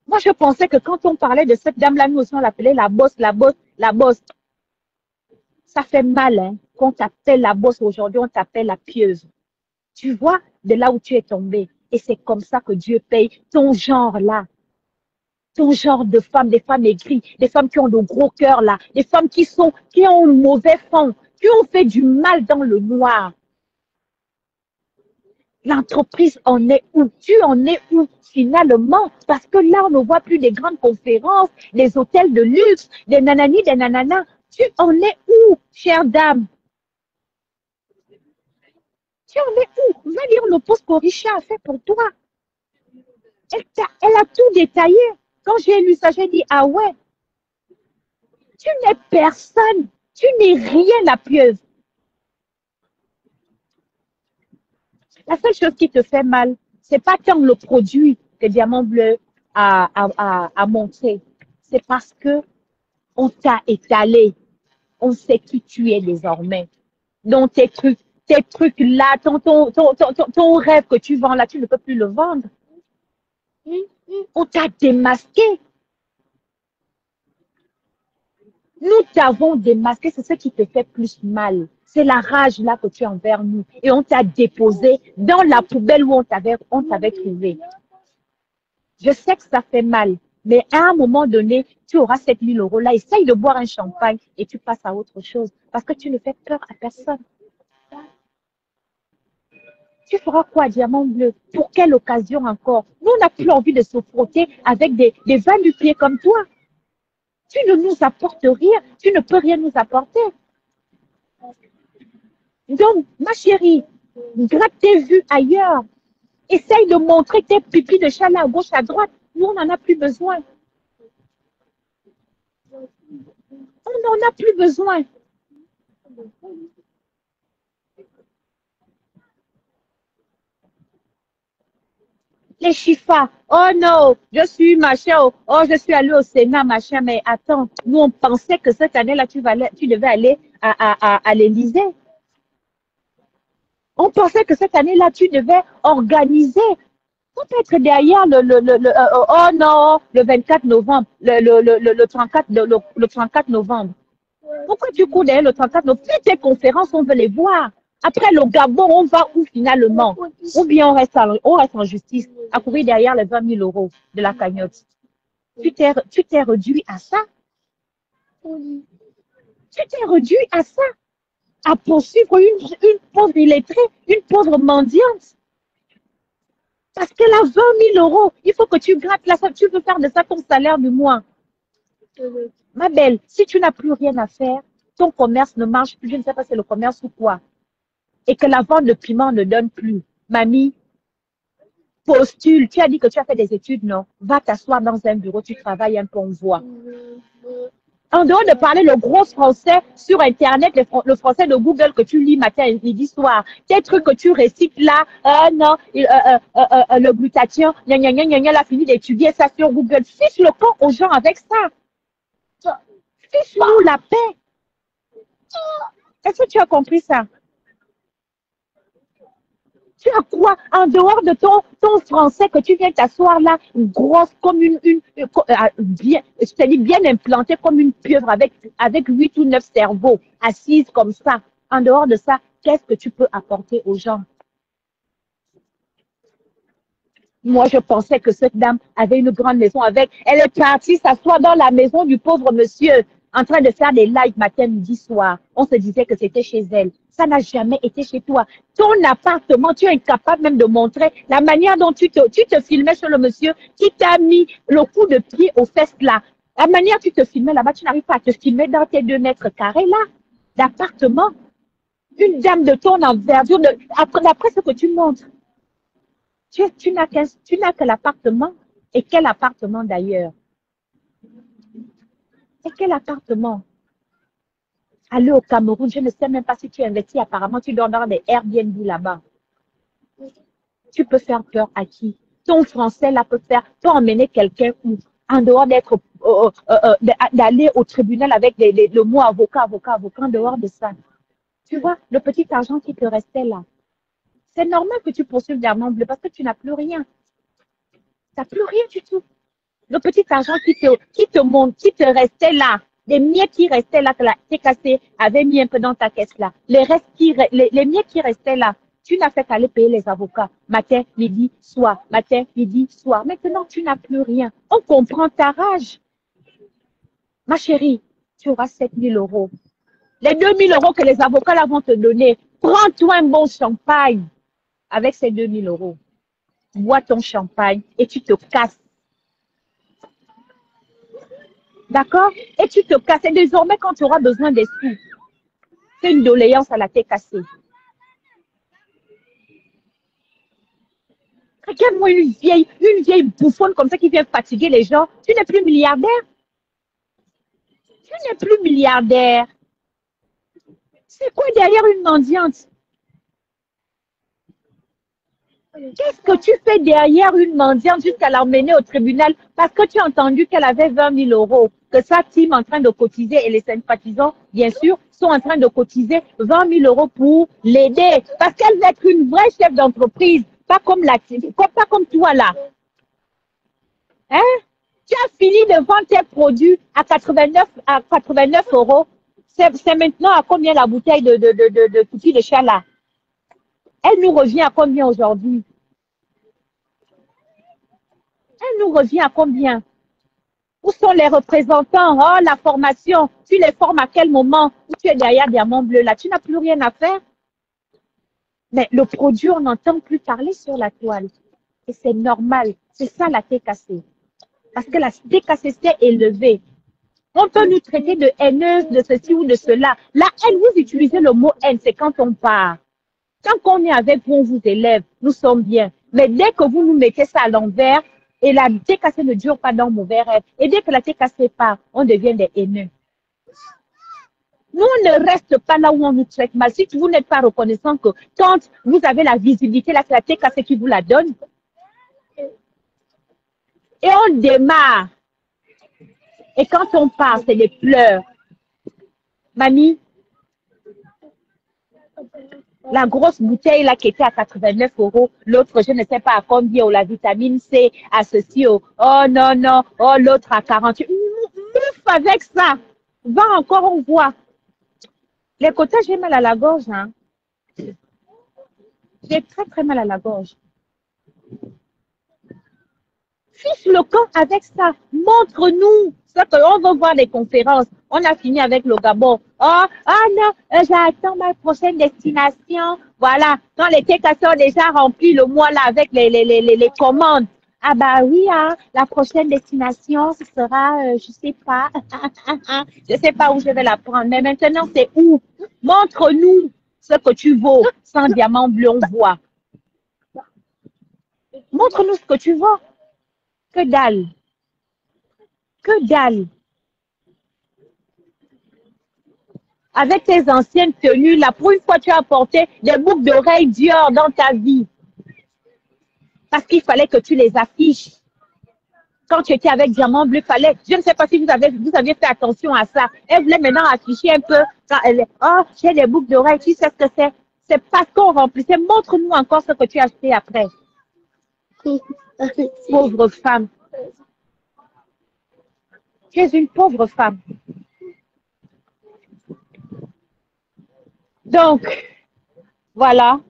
Moi, je pensais que quand on parlait de cette dame-là, nous aussi, on l'appelait la bosse. Ça fait mal, hein. Qu'on t'appelle la bosse aujourd'hui, on t'appelle la pieuse. Tu vois de là où tu es tombé. Et c'est comme ça que Dieu paye ton genre là. Ton genre de femmes, des femmes aigries, des femmes qui ont de gros cœurs là, des femmes qui ont un mauvais fond, qui ont fait du mal dans le noir. L'entreprise en est où? Tu en es où finalement? Parce que là, on ne voit plus des grandes conférences, des hôtels de luxe, des nanani, des nananas. Tu en es où, chère dame? Tu en es où? Va lire le post qu'Orisha a fait pour toi. Elle a tout détaillé. Quand j'ai lu ça, j'ai dit, ah ouais, tu n'es personne. Tu n'es rien la pieuvre. La seule chose qui te fait mal, c'est pas tant le produit que Diamant Bleu a montré. C'est parce que on t'a étalé. On sait qui tu es désormais. Donc, tes trucs là, ton rêve que tu vends là, tu ne peux plus le vendre. On t'a démasqué. Nous t'avons démasqué, c'est ce qui te fait plus mal. C'est la rage là que tu as envers nous. Et on t'a déposé dans la poubelle où on t'avait trouvé. Je sais que ça fait mal, mais à un moment donné, tu auras 7 000 € là. Essaye de boire un champagne et tu passes à autre chose parce que tu ne fais peur à personne. Tu feras quoi, Diamant Bleu? Pour quelle occasion encore? Nous, on n'a plus envie de se frotter avec des va-nu-pieds comme toi. Tu ne nous apportes rien. Tu ne peux rien nous apporter. Donc, ma chérie, gratte tes vues ailleurs. Essaye de montrer tes pipis de chat là à gauche, à droite. Nous, on n'en a plus besoin. On n'en a plus besoin. Les chiffres, oh non, je suis machin, oh je suis allé au Sénat, machin, mais attends, nous on pensait que cette année-là, tu devais aller à l'Élysée. On pensait que cette année-là, tu devais organiser. On peut être derrière oh non, le 24 novembre, le 34 novembre. Pourquoi tu cours derrière le 34 novembre? Toutes tes conférences, on veut les voir. Après le Gabon, on va où finalement? Ou bien on reste en justice à courir derrière les 20 000 € de la cagnotte. Tu t'es réduit à ça? Tu t'es réduit à ça? À poursuivre une pauvre illettrée, une pauvre mendiante? Parce qu'elle a 20 000 €. Il faut que tu grattes là, tu veux faire de ça ton salaire du mois. Ma belle, si tu n'as plus rien à faire, ton commerce ne marche plus, je ne sais pas si c'est le commerce ou quoi, et que la vente de piment ne donne plus. Mamie, postule. Tu as dit que tu as fait des études, non? Va t'asseoir dans un bureau, tu travailles un peu, on voit. En dehors de parler le gros français sur Internet, le français de Google que tu lis matin et midi soir, tes trucs que tu récites là, non, le glutathion, elle a fini d'étudier ça sur Google. Fiche le camp aux gens avec ça. Fiche-nous la paix. Est-ce que tu as compris ça? Tu as quoi en dehors de ton français que tu viens t'asseoir là, grosse comme bien implantée comme une pieuvre avec 8 ou 9 cerveaux, assise comme ça. En dehors de ça, qu'est-ce que tu peux apporter aux gens? Moi, je pensais que cette dame avait une grande maison avec. Elle est partie s'asseoir dans la maison du pauvre monsieur en train de faire des lives matin, midi, soir. On se disait que c'était chez elle. Ça n'a jamais été chez toi. Ton appartement, tu es incapable même de montrer la manière dont tu te filmais sur le monsieur qui t'a mis le coup de pied aux fesses là. La manière dont tu te filmais là-bas, tu n'arrives pas à te filmer dans tes 2 mètres carrés là d'appartement. Une dame de ton envergure, d'après ce que tu montres. Tu n'as que l'appartement. Et quel appartement d'ailleurs? Et quel appartement? Aller au Cameroun, je ne sais même pas si tu investis. Apparemment, tu dors dans des Airbnb là-bas. Tu peux faire peur à qui? Ton français là peut emmener quelqu'un où, en dehors d'aller au tribunal avec le mot avocat, en dehors de ça. Tu vois, le petit argent qui te restait là. C'est normal que tu poursuives Diamant Bleu parce que tu n'as plus rien. Tu n'as plus rien du tout. Le petit argent qui te restait là, les miettes qui restaient là, que t'es cassé, avait mis un peu dans ta caisse là. Les miettes qui restaient là, tu n'as fait qu'aller payer les avocats. Matin, midi, soir. Matin, midi, soir. Maintenant, tu n'as plus rien. On comprend ta rage. Ma chérie, tu auras 7 000 €. Les 2 000 € que les avocats là vont te donner, prends-toi un bon champagne avec ces 2 000 €. Bois ton champagne et tu te casses. D'accord? Et tu te casses. Et désormais, quand tu auras besoin des sous, c'est une doléance à la tête cassée. Regarde-moi une vieille bouffonne comme ça qui vient fatiguer les gens. Tu n'es plus milliardaire. Tu n'es plus milliardaire. C'est quoi derrière une mendiante? Qu'est-ce que tu fais derrière une mendiante jusqu'à l'emmener au tribunal parce que tu as entendu qu'elle avait 20 000 euros, que sa team en train de cotiser et les sympathisants, bien sûr, sont en train de cotiser 20 000 euros pour l'aider parce qu'elle veut être une vraie chef d'entreprise, pas comme toi là. Hein? Tu as fini de vendre tes produits à 89 euros. C'est maintenant à combien la bouteille de Touti de chat là? Elle nous revient à combien aujourd'hui? Elle nous revient à combien? Où sont les représentants? Oh, la formation. Tu les formes à quel moment? Où tu es derrière Diamant Bleu là? Tu n'as plus rien à faire. Mais le produit, on n'entend plus parler sur la toile. Et c'est normal. C'est ça la TKC. Parce que la TKC est élevée. On peut nous traiter de haineuse, de ceci ou de cela. La haine, vous utilisez le mot haine, c'est quand on part. Tant qu'on est avec vous, on vous élève, nous sommes bien. Mais dès que vous nous mettez ça à l'envers, et la TKC ne dure pas dans mauvais rêve, et dès que la TKC part, on devient des haineux. Nous, on ne reste pas là où on nous traite mal. Si vous n'êtes pas reconnaissant que quand vous avez la visibilité, là, c'est la TKC qui vous la donne. Et on démarre. Et quand on part, c'est des pleurs. Mamie, la grosse bouteille là qui était à 89 euros, l'autre, je ne sais pas à combien, ou la vitamine C, à ceci, oh non, non, oh l'autre à 48. Mouf avec ça. Va encore, on voit. Les côtés, j'ai mal à la gorge. Hein. J'ai très, très mal à la gorge. Fiche le camp avec ça. Montre-nous. Ça qu'on veut voir les conférences. On a fini avec le Gabon. Oh non, j'attends ma prochaine destination. Voilà. Quand les TKC sont déjà remplis le mois là avec les commandes. Ah bah oui, hein, la prochaine destination, ce sera, je sais pas. Je sais pas où je vais la prendre. Mais maintenant, c'est où? Montre-nous ce que tu vaux. Sans Diamant Bleu, on voit. Montre-nous ce que tu vaux. Que dalle. Que dalle. Avec tes anciennes tenues, là, pour une fois, tu as porté des boucles d'oreilles Dior dans ta vie. Parce qu'il fallait que tu les affiches. Quand tu étais avec Diamant Bleu, fallait. Je ne sais pas si vous aviez fait attention à ça. Elle voulait maintenant afficher un peu. Quand elle, oh, j'ai des boucles d'oreilles. Tu sais ce que c'est? C'est parce qu'on remplissait. Montre-nous encore ce que tu as acheté après. Pauvre femme. Tu es une pauvre femme. Donc, voilà.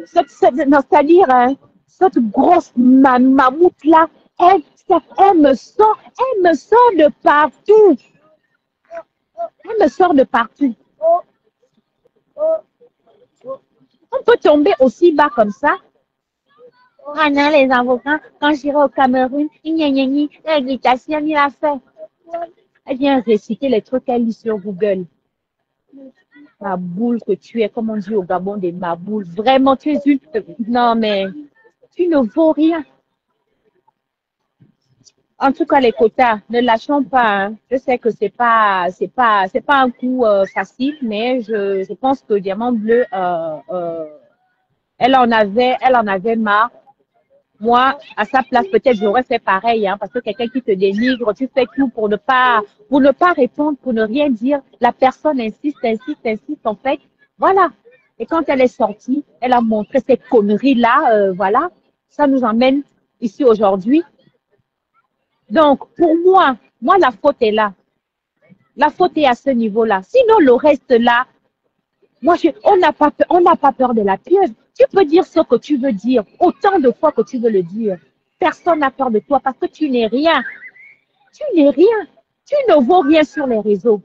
C'est-à-dire, hein, cette grosse mammouth-là, elle me sort de partout. Elle me sort de partout. On peut tomber aussi bas comme ça. Ah non, les avocats, quand j'irai au Cameroun, l'agitation, il a fait. Elle vient réciter les trucs qu'elle lit sur Google. Ma boule que tu es, comme on dit au Gabon, des maboules. Vraiment, tu es une... Non, mais tu ne vaux rien. En tout cas, les quotas, ne lâchons pas. Hein. Je sais que c'est pas un coup facile, mais je pense que Diamant Bleu, elle en avait marre. Moi, à sa place, peut-être j'aurais fait pareil, hein, parce que quelqu'un qui te dénigre, tu fais tout pour ne pas répondre, pour ne rien dire. La personne insiste, en fait. Voilà. Et quand elle est sortie, elle a montré ces conneries-là, voilà. Ça nous emmène ici aujourd'hui. Donc, pour moi, la faute est là. La faute est à ce niveau-là. Sinon, le reste là, moi, on n'a pas peur de la pieuvre. Tu peux dire ce que tu veux dire, autant de fois que tu veux le dire. Personne n'a peur de toi parce que tu n'es rien. Tu n'es rien. Tu ne vaux rien sur les réseaux.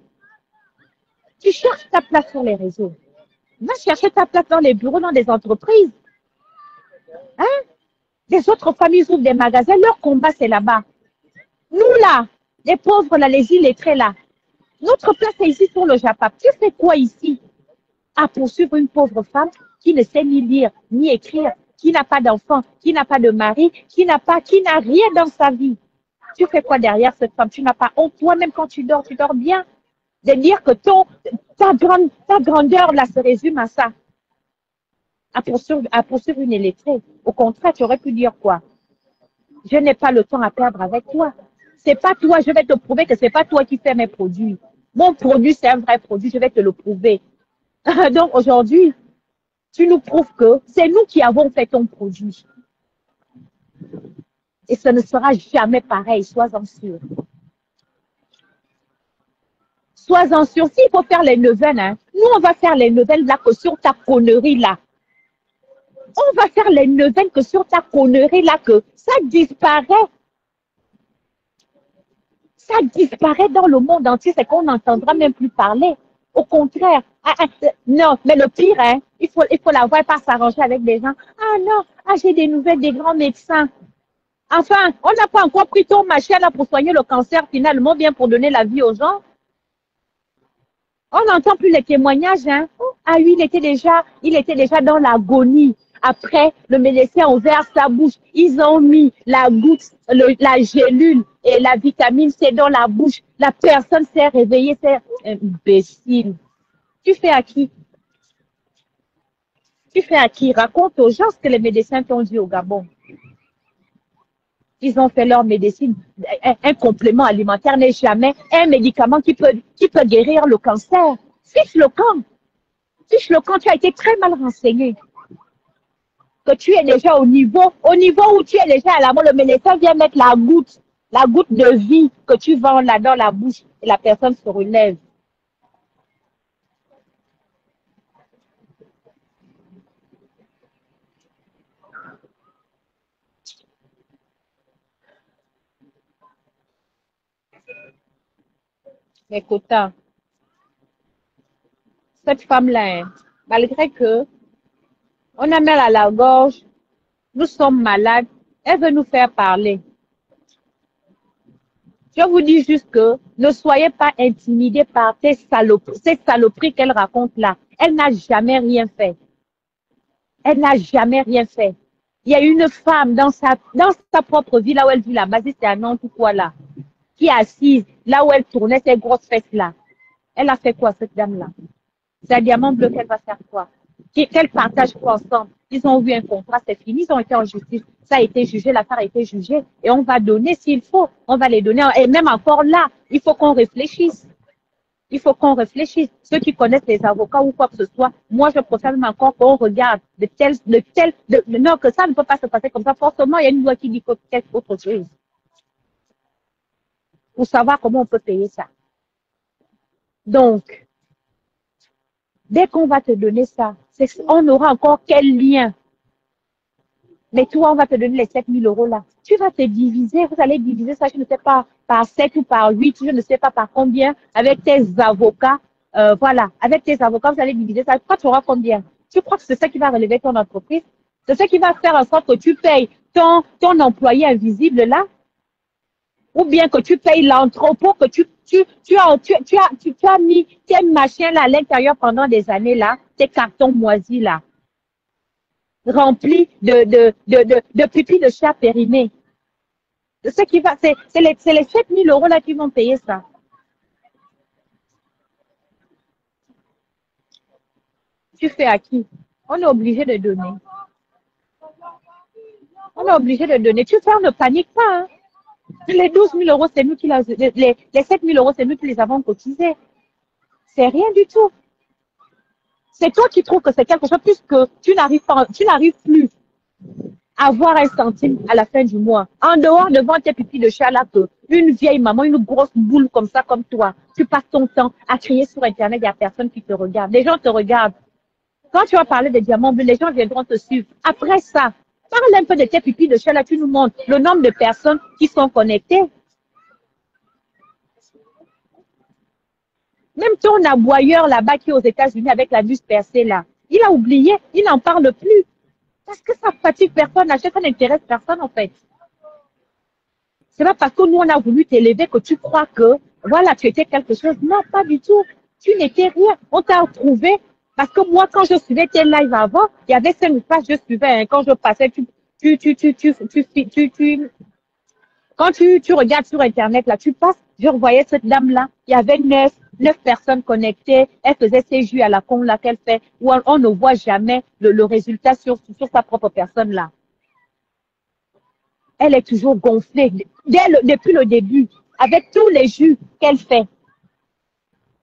Tu cherches ta place sur les réseaux. Va chercher ta place dans les bureaux, dans des entreprises. Hein? Les autres familles ouvrent des magasins. Leur combat, c'est là-bas. Nous, là, les pauvres, là, les illettrés, là. Notre place est ici sur le Japap. Tu fais quoi ici? À poursuivre une pauvre femme qui ne sait ni lire, ni écrire, qui n'a pas d'enfant, qui n'a pas de mari, qui n'a rien dans sa vie. Tu fais quoi derrière cette femme? Tu n'as pas honte. Toi-même, quand tu dors bien. De dire que ta grandeur là se résume à ça. À poursuivre une illettrée. Au contraire, tu aurais pu dire quoi? Je n'ai pas le temps à perdre avec toi. C'est pas toi, je vais te prouver que c'est pas toi qui fais mes produits. Mon produit, c'est un vrai produit, je vais te le prouver. Donc aujourd'hui, tu nous prouves que c'est nous qui avons fait ton produit. Et ce ne sera jamais pareil, sois-en sûr. Sois-en sûr. S'il faut faire les neuvaines, hein, nous, on va faire les neuvaines là que sur ta connerie là. On va faire les neuvaines que sur ta connerie là, que ça disparaît. Ça disparaît dans le monde entier, c'est qu'on n'entendra même plus parler. Au contraire. Non, mais le pire, hein, il faut la voir pas s'arranger avec des gens. Ah non, j'ai des nouvelles des grands médecins. Enfin, on n'a pas encore pris ton machin là pour soigner le cancer finalement, bien pour donner la vie aux gens. On n'entend plus les témoignages, hein. Ah oui, il était déjà dans l'agonie. Après, le médecin a ouvert sa bouche. Ils ont mis la goutte, la gélule et la vitamine C dans la bouche. La personne s'est réveillée, c'est imbécile. Tu fais à qui? Tu fais à qui? Raconte aux gens ce que les médecins t'ont dit au Gabon. Ils ont fait leur médecine. Un complément alimentaire n'est jamais un médicament qui peut guérir le cancer. Fiche le camp. Fiche le camp, tu as été très mal renseigné. Que tu es déjà au niveau où tu es déjà à la mort, le médecin vient mettre la goutte de vie que tu vends là dans la bouche et la personne se relève. Mais Kota, cette femme-là, hein, malgré que on a mal à la gorge, nous sommes malades, elle veut nous faire parler. Je vous dis juste que ne soyez pas intimidés par ces saloperies qu'elle raconte là. Elle n'a jamais rien fait. Elle n'a jamais rien fait. Il y a une femme dans sa propre vie, là où elle vit là-bas, c'est un nom tout quoi là, qui est assise, là où elle tournait ses grosses fesses là. Elle a fait quoi, cette dame-là? C'est un diamant bleu qu'elle va faire quoi? Qu'elle partage quoi ensemble? Ils ont eu un contrat, c'est fini, ils ont été en justice. Ça a été jugé, l'affaire a été jugée. Et on va donner s'il faut. On va les donner. Et même encore là, il faut qu'on réfléchisse. Il faut qu'on réfléchisse. Ceux qui connaissent les avocats ou quoi que ce soit, moi, je préfère même encore qu'on regarde non, que ça ne peut pas se passer comme ça. Forcément, il y a une loi qui dit quelque autre chose. Pour savoir comment on peut payer ça. Donc, dès qu'on va te donner ça, on aura encore quel lien? Mais toi, on va te donner les 7 000 € là. Tu vas te diviser, vous allez diviser ça, je ne sais pas, par 7 ou par 8, je ne sais pas par combien, avec tes avocats. Voilà, avec tes avocats, vous allez diviser ça. Toi, tu auras combien? Tu crois que c'est ça qui va relever ton entreprise? C'est ça qui va faire en sorte que tu payes ton employé invisible là? Ou bien que tu payes l'entrepôt que tu as mis tes machins là à l'intérieur pendant des années là, tes cartons moisis là, remplis de pupilles de chat périmés. Ce qui va, c'est les 7 000 € là qui vont payer ça. Tu fais à qui? On est obligé de donner. On est obligé de donner. Tu fais, ne panique pas, hein. Les 12 000 €, c'est nous qui les 7 000 €, c'est nous qui les avons cotisés. C'est rien du tout. C'est toi qui trouves que c'est quelque chose puisque tu n'arrives plus à avoir un centime à la fin du mois. En dehors devant tes pupilles de chat là, que une vieille maman, une grosse boule comme ça, comme toi, tu passes ton temps à crier sur Internet, il n'y a personne qui te regarde. Les gens te regardent. Quand tu vas parler des diamants bleus, les gens viendront te suivre. Après ça, parle un peu de tes pupilles de chat là, tu nous montres le nombre de personnes qui sont connectées. Même ton aboyeur là-bas qui est aux États-Unis avec la buse percée là, il a oublié, il n'en parle plus. Parce que ça fatigue personne, ça n'intéresse personne en fait. C'est pas parce que nous on a voulu t'élever que tu crois que voilà, tu étais quelque chose. Non, pas du tout. Tu n'étais rien. On t'a retrouvé. Parce que moi, quand je suivais tes lives avant, il y avait 5 pages, je suivais. Hein, quand je passais, quand tu regardes sur Internet, là, tu passes, je revoyais cette dame-là. Il y avait 9, 9 personnes connectées, elle faisait ses jus à la con là qu'elle fait, où on ne voit jamais le résultat sur sa propre personne là. Elle est toujours gonflée depuis le début, avec tous les jus qu'elle fait,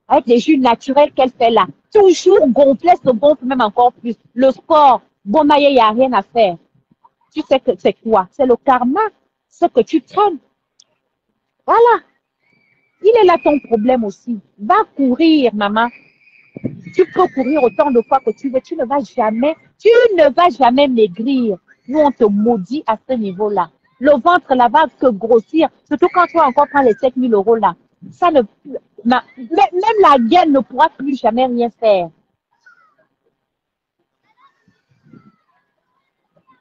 avec les jus naturels qu'elle fait là. Toujours gonflée, se gonfle même encore plus. Le sport, bon, il n'y a rien à faire. Tu sais que c'est quoi? C'est le karma, ce que tu traînes. Voilà. Il est là ton problème aussi. Va courir, maman. Tu peux courir autant de fois que tu veux. Tu ne vas jamais maigrir. Nous, on te maudit à ce niveau-là. Le ventre là va que grossir. Surtout quand tu vas encore prendre les 7 000 € là. Ça ne, même la gaine ne pourra plus jamais rien faire.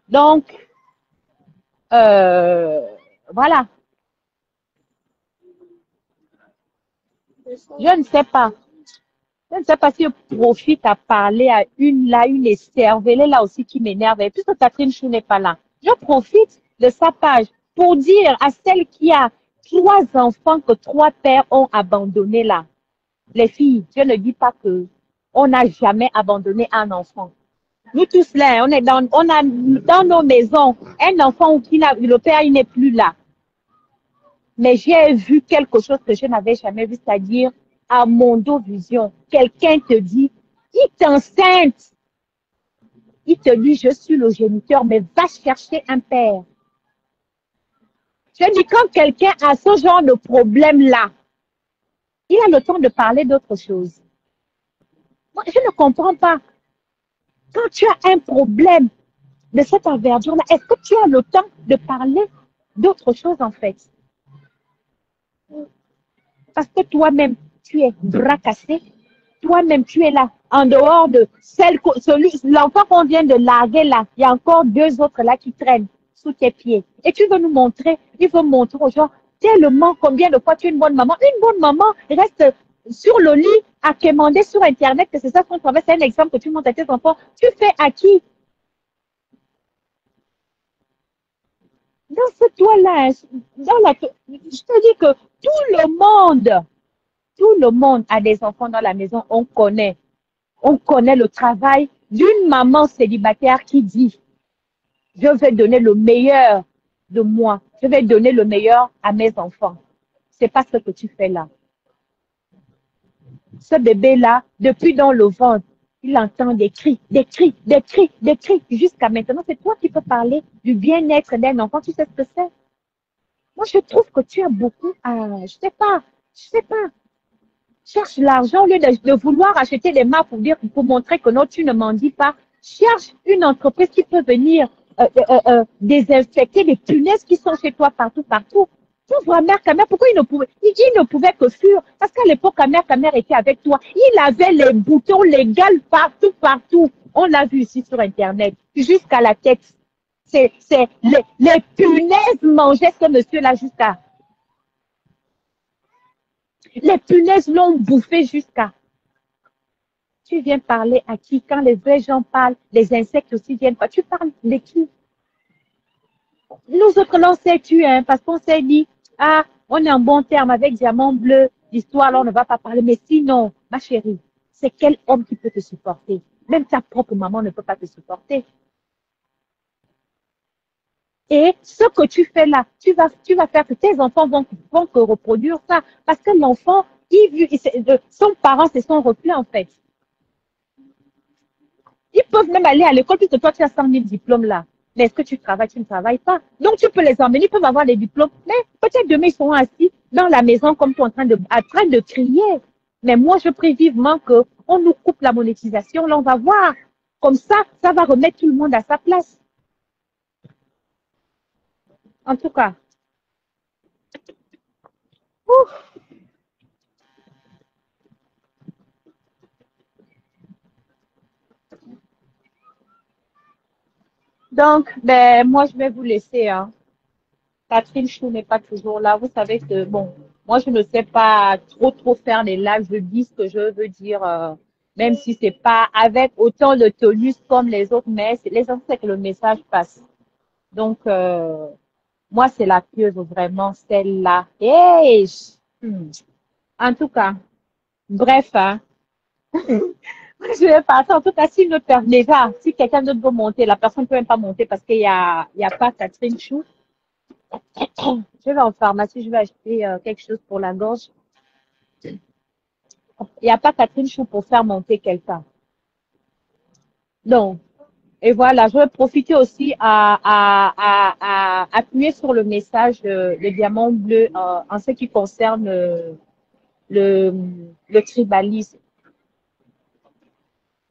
Donc, voilà. Je ne sais pas. Je ne sais pas si je profite à parler à une écervelée là aussi qui m'énerve. Et puisque Catherine Chou n'est pas là, je profite de sa page pour dire à celle qui a 3 enfants que 3 pères ont abandonnés là. Les filles, je ne dis pas que on n'a jamais abandonné un enfant. Nous tous là, on a dans nos maisons un enfant où le père il n'est plus là. Mais j'ai vu quelque chose que je n'avais jamais vu, c'est-à-dire à Mondovision, quelqu'un te dit, il t'enceinte. Il te dit, je suis le géniteur, mais va chercher un père. Je dis, quand quelqu'un a ce genre de problème-là, il a le temps de parler d'autre chose. Moi, je ne comprends pas. Quand tu as un problème de cette envergure-là, est-ce que tu as le temps de parler d'autre chose en fait? Parce que toi-même, tu es bras cassé. Toi-même, tu es là. En dehors de l'enfant qu'on vient de larguer là, il y a encore 2 autres là qui traînent sous tes pieds. Et tu veux nous montrer, il veut montrer aux gens tellement combien de fois tu es une bonne maman. Une bonne maman reste sur le lit à commander sur Internet, que c'est ça son travail. C'est un exemple que tu montres à tes enfants. Tu fais à qui? Dans ce toit-là, je te dis que tout le monde a des enfants dans la maison. On connaît le travail d'une maman célibataire qui dit, je vais donner le meilleur de moi. Je vais donner le meilleur à mes enfants. C'est pas ce que tu fais là. Ce bébé-là, depuis dans le ventre, il entend des cris, jusqu'à maintenant. C'est toi qui peux parler du bien-être d'un enfant. Tu sais ce que c'est? Moi, je trouve que tu as beaucoup à... Je sais pas. Cherche l'argent au lieu de vouloir acheter des marques pour montrer que non, tu ne m'en dis pas. Cherche une entreprise qui peut venir désinfecter les punaises qui sont chez toi partout. Pauvre mère Camer, pourquoi il ne pouvait que fuir? Parce qu'à l'époque, mère Camer était avec toi. Il avait les boutons légaux partout. On l'a vu ici sur Internet, jusqu'à la tête. Les punaises mangeaient ce monsieur-là jusqu'à. Les punaises l'ont bouffé jusqu'à. Tu viens parler à qui? Quand les vrais gens parlent, les insectes aussi viennent pas. Tu parles de qui? Nous autres, l'on s'est tués, parce qu'on s'est dit, ah, on est en bon terme avec Diamant Bleu, l'histoire, là, on ne va pas parler. Mais sinon, ma chérie, c'est quel homme qui peut te supporter? Même ta propre maman ne peut pas te supporter. Et ce que tu fais là, tu vas faire que tes enfants vont te reproduire ça. Parce que l'enfant, son parent, c'est son reflet, en fait. Ils peuvent même aller à l'école, puisque toi, tu as 100 000 diplômes là. Mais est-ce que tu travailles? Tu ne travailles pas. Donc, tu peux les emmener, ils peuvent avoir les diplômes. Mais peut-être demain, ils seront assis dans la maison comme toi en train de crier. Mais moi, je prie vivement qu'on nous coupe la monétisation. Là, on va voir. Comme ça va remettre tout le monde à sa place. En tout cas. Ouf. Donc, moi, je vais vous laisser. Hein. Catherine Chou n'est pas toujours là. Vous savez que, bon, moi, je ne sais pas trop faire les lives. Je dis ce que je veux dire, même si c'est pas avec autant de tonus comme les autres, mais l'essentiel, c'est que le message passe. Donc, moi, c'est la pieuse, vraiment, celle-là. Hey! En tout cas, Bref, hein. Je vais partir. En tout cas, si notre déjà, si quelqu'un d'autre veut monter, la personne ne peut même pas monter parce il y a pas Catherine Chou. Je vais en pharmacie, je vais acheter quelque chose pour la gorge. Il n'y a pas Catherine Chou pour faire monter quelqu'un. Donc, et voilà, je vais profiter aussi à appuyer sur le message le diamant bleu en ce qui concerne le, le tribalisme.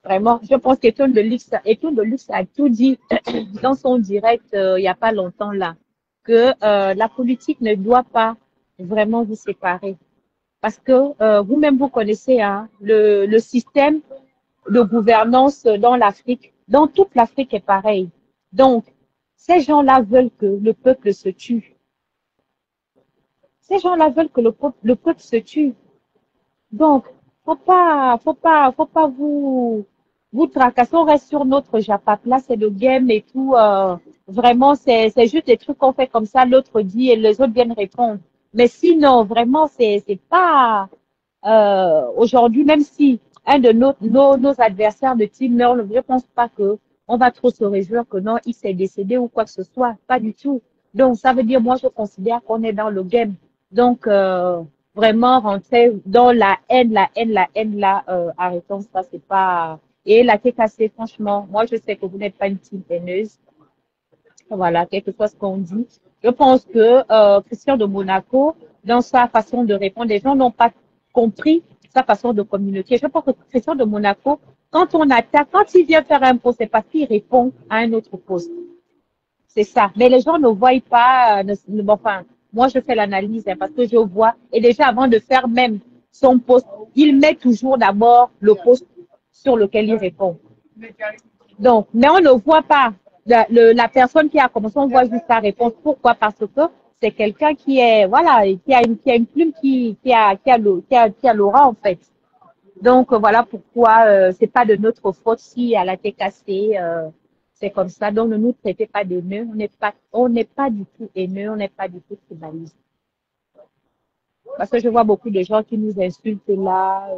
Vraiment, je pense qu'Étienne de Luxe a tout dit dans son direct il n'y a pas longtemps là, que la politique ne doit pas vraiment vous séparer. Parce que vous-même, vous connaissez hein, le système de gouvernance dans l'Afrique, dans toute l'Afrique est pareil. Donc, ces gens-là veulent que le peuple se tue. Ces gens-là veulent que le peuple se tue. Donc, faut pas vous tracasser. On reste sur notre japap. Là, c'est le game et tout. Vraiment, c'est juste des trucs qu'on fait comme ça. L'autre dit et les autres viennent répondre. Mais sinon, vraiment, c'est pas, aujourd'hui, même si un de nos adversaires de team meurt, je pense pas que on va trop se réjouir que non, il s'est décédé ou quoi que ce soit. Pas du tout. Donc, ça veut dire, moi, je considère qu'on est dans le game. Donc, vraiment rentrer dans la haine, là, arrêtons ça, c'est pas. Et la TKC, franchement, moi, je sais que vous n'êtes pas une team haineuse. Voilà, quel que soit ce qu'on dit. Je pense que Christian de Monaco, dans sa façon de répondre, les gens n'ont pas compris sa façon de communiquer. Je pense que Christian de Monaco, quand on attaque, quand il vient faire un post, c'est parce qu'il répond à un autre post. C'est ça. Mais les gens ne voient pas, enfin, moi je fais l'analyse hein, parce que je vois. Et déjà avant de faire même son post, il met toujours d'abord le post sur lequel il répond. Donc, mais on ne voit pas la personne qui a commencé, on voit juste sa réponse. Pourquoi? Parce que c'est quelqu'un qui est, voilà, qui a une plume qui a l'aura, en fait. Donc, voilà pourquoi, c'est pas de notre faute si elle a été cassée, c'est comme ça. Donc, ne nous traitez pas d'haineux. On n'est pas du tout haineux, on n'est pas du tout tribaliste. Parce que je vois beaucoup de gens qui nous insultent là,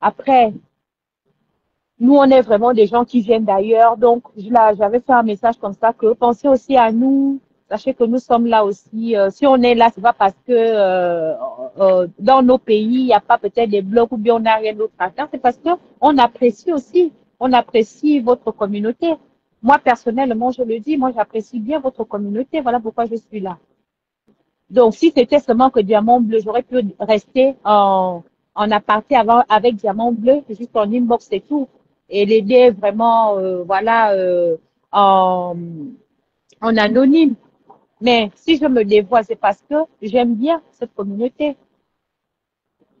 après, nous, on est vraiment des gens qui viennent d'ailleurs. Donc, j'avais fait un message comme ça que pensez aussi à nous. Sachez que nous sommes là aussi. Si on est là, c'est pas parce que dans nos pays, il n'y a pas peut-être des blocs ou bien on n'a rien d'autre à faire. C'est parce que on apprécie aussi. On apprécie votre communauté. Moi, personnellement, je le dis, moi, j'apprécie bien votre communauté. Voilà pourquoi je suis là. Donc, si c'était seulement que Diamant Bleu, j'aurais pu rester en aparté avec Diamant Bleu, juste en inbox et tout, et l'aider vraiment, voilà, en anonyme. Mais si je me dévoile, c'est parce que j'aime bien cette communauté.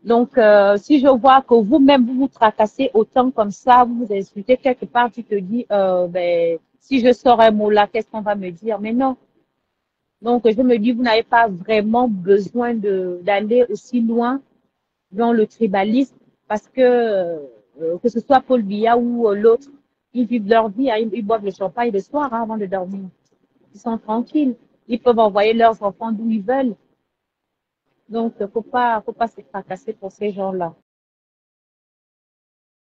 Donc, si je vois que vous-même, vous vous tracassez autant comme ça, vous vous insultez quelque part, tu te dis, ben, si je sors un mot là, qu'est-ce qu'on va me dire? Mais non. Donc, je me dis, vous n'avez pas vraiment besoin d'aller aussi loin dans le tribalisme parce que ce soit Paul Biya ou l'autre, ils vivent leur vie, hein, ils boivent le champagne le soir hein, avant de dormir. Ils sont tranquilles. Ils peuvent envoyer leurs enfants d'où ils veulent. Donc, faut pas se fracasser pour ces gens-là.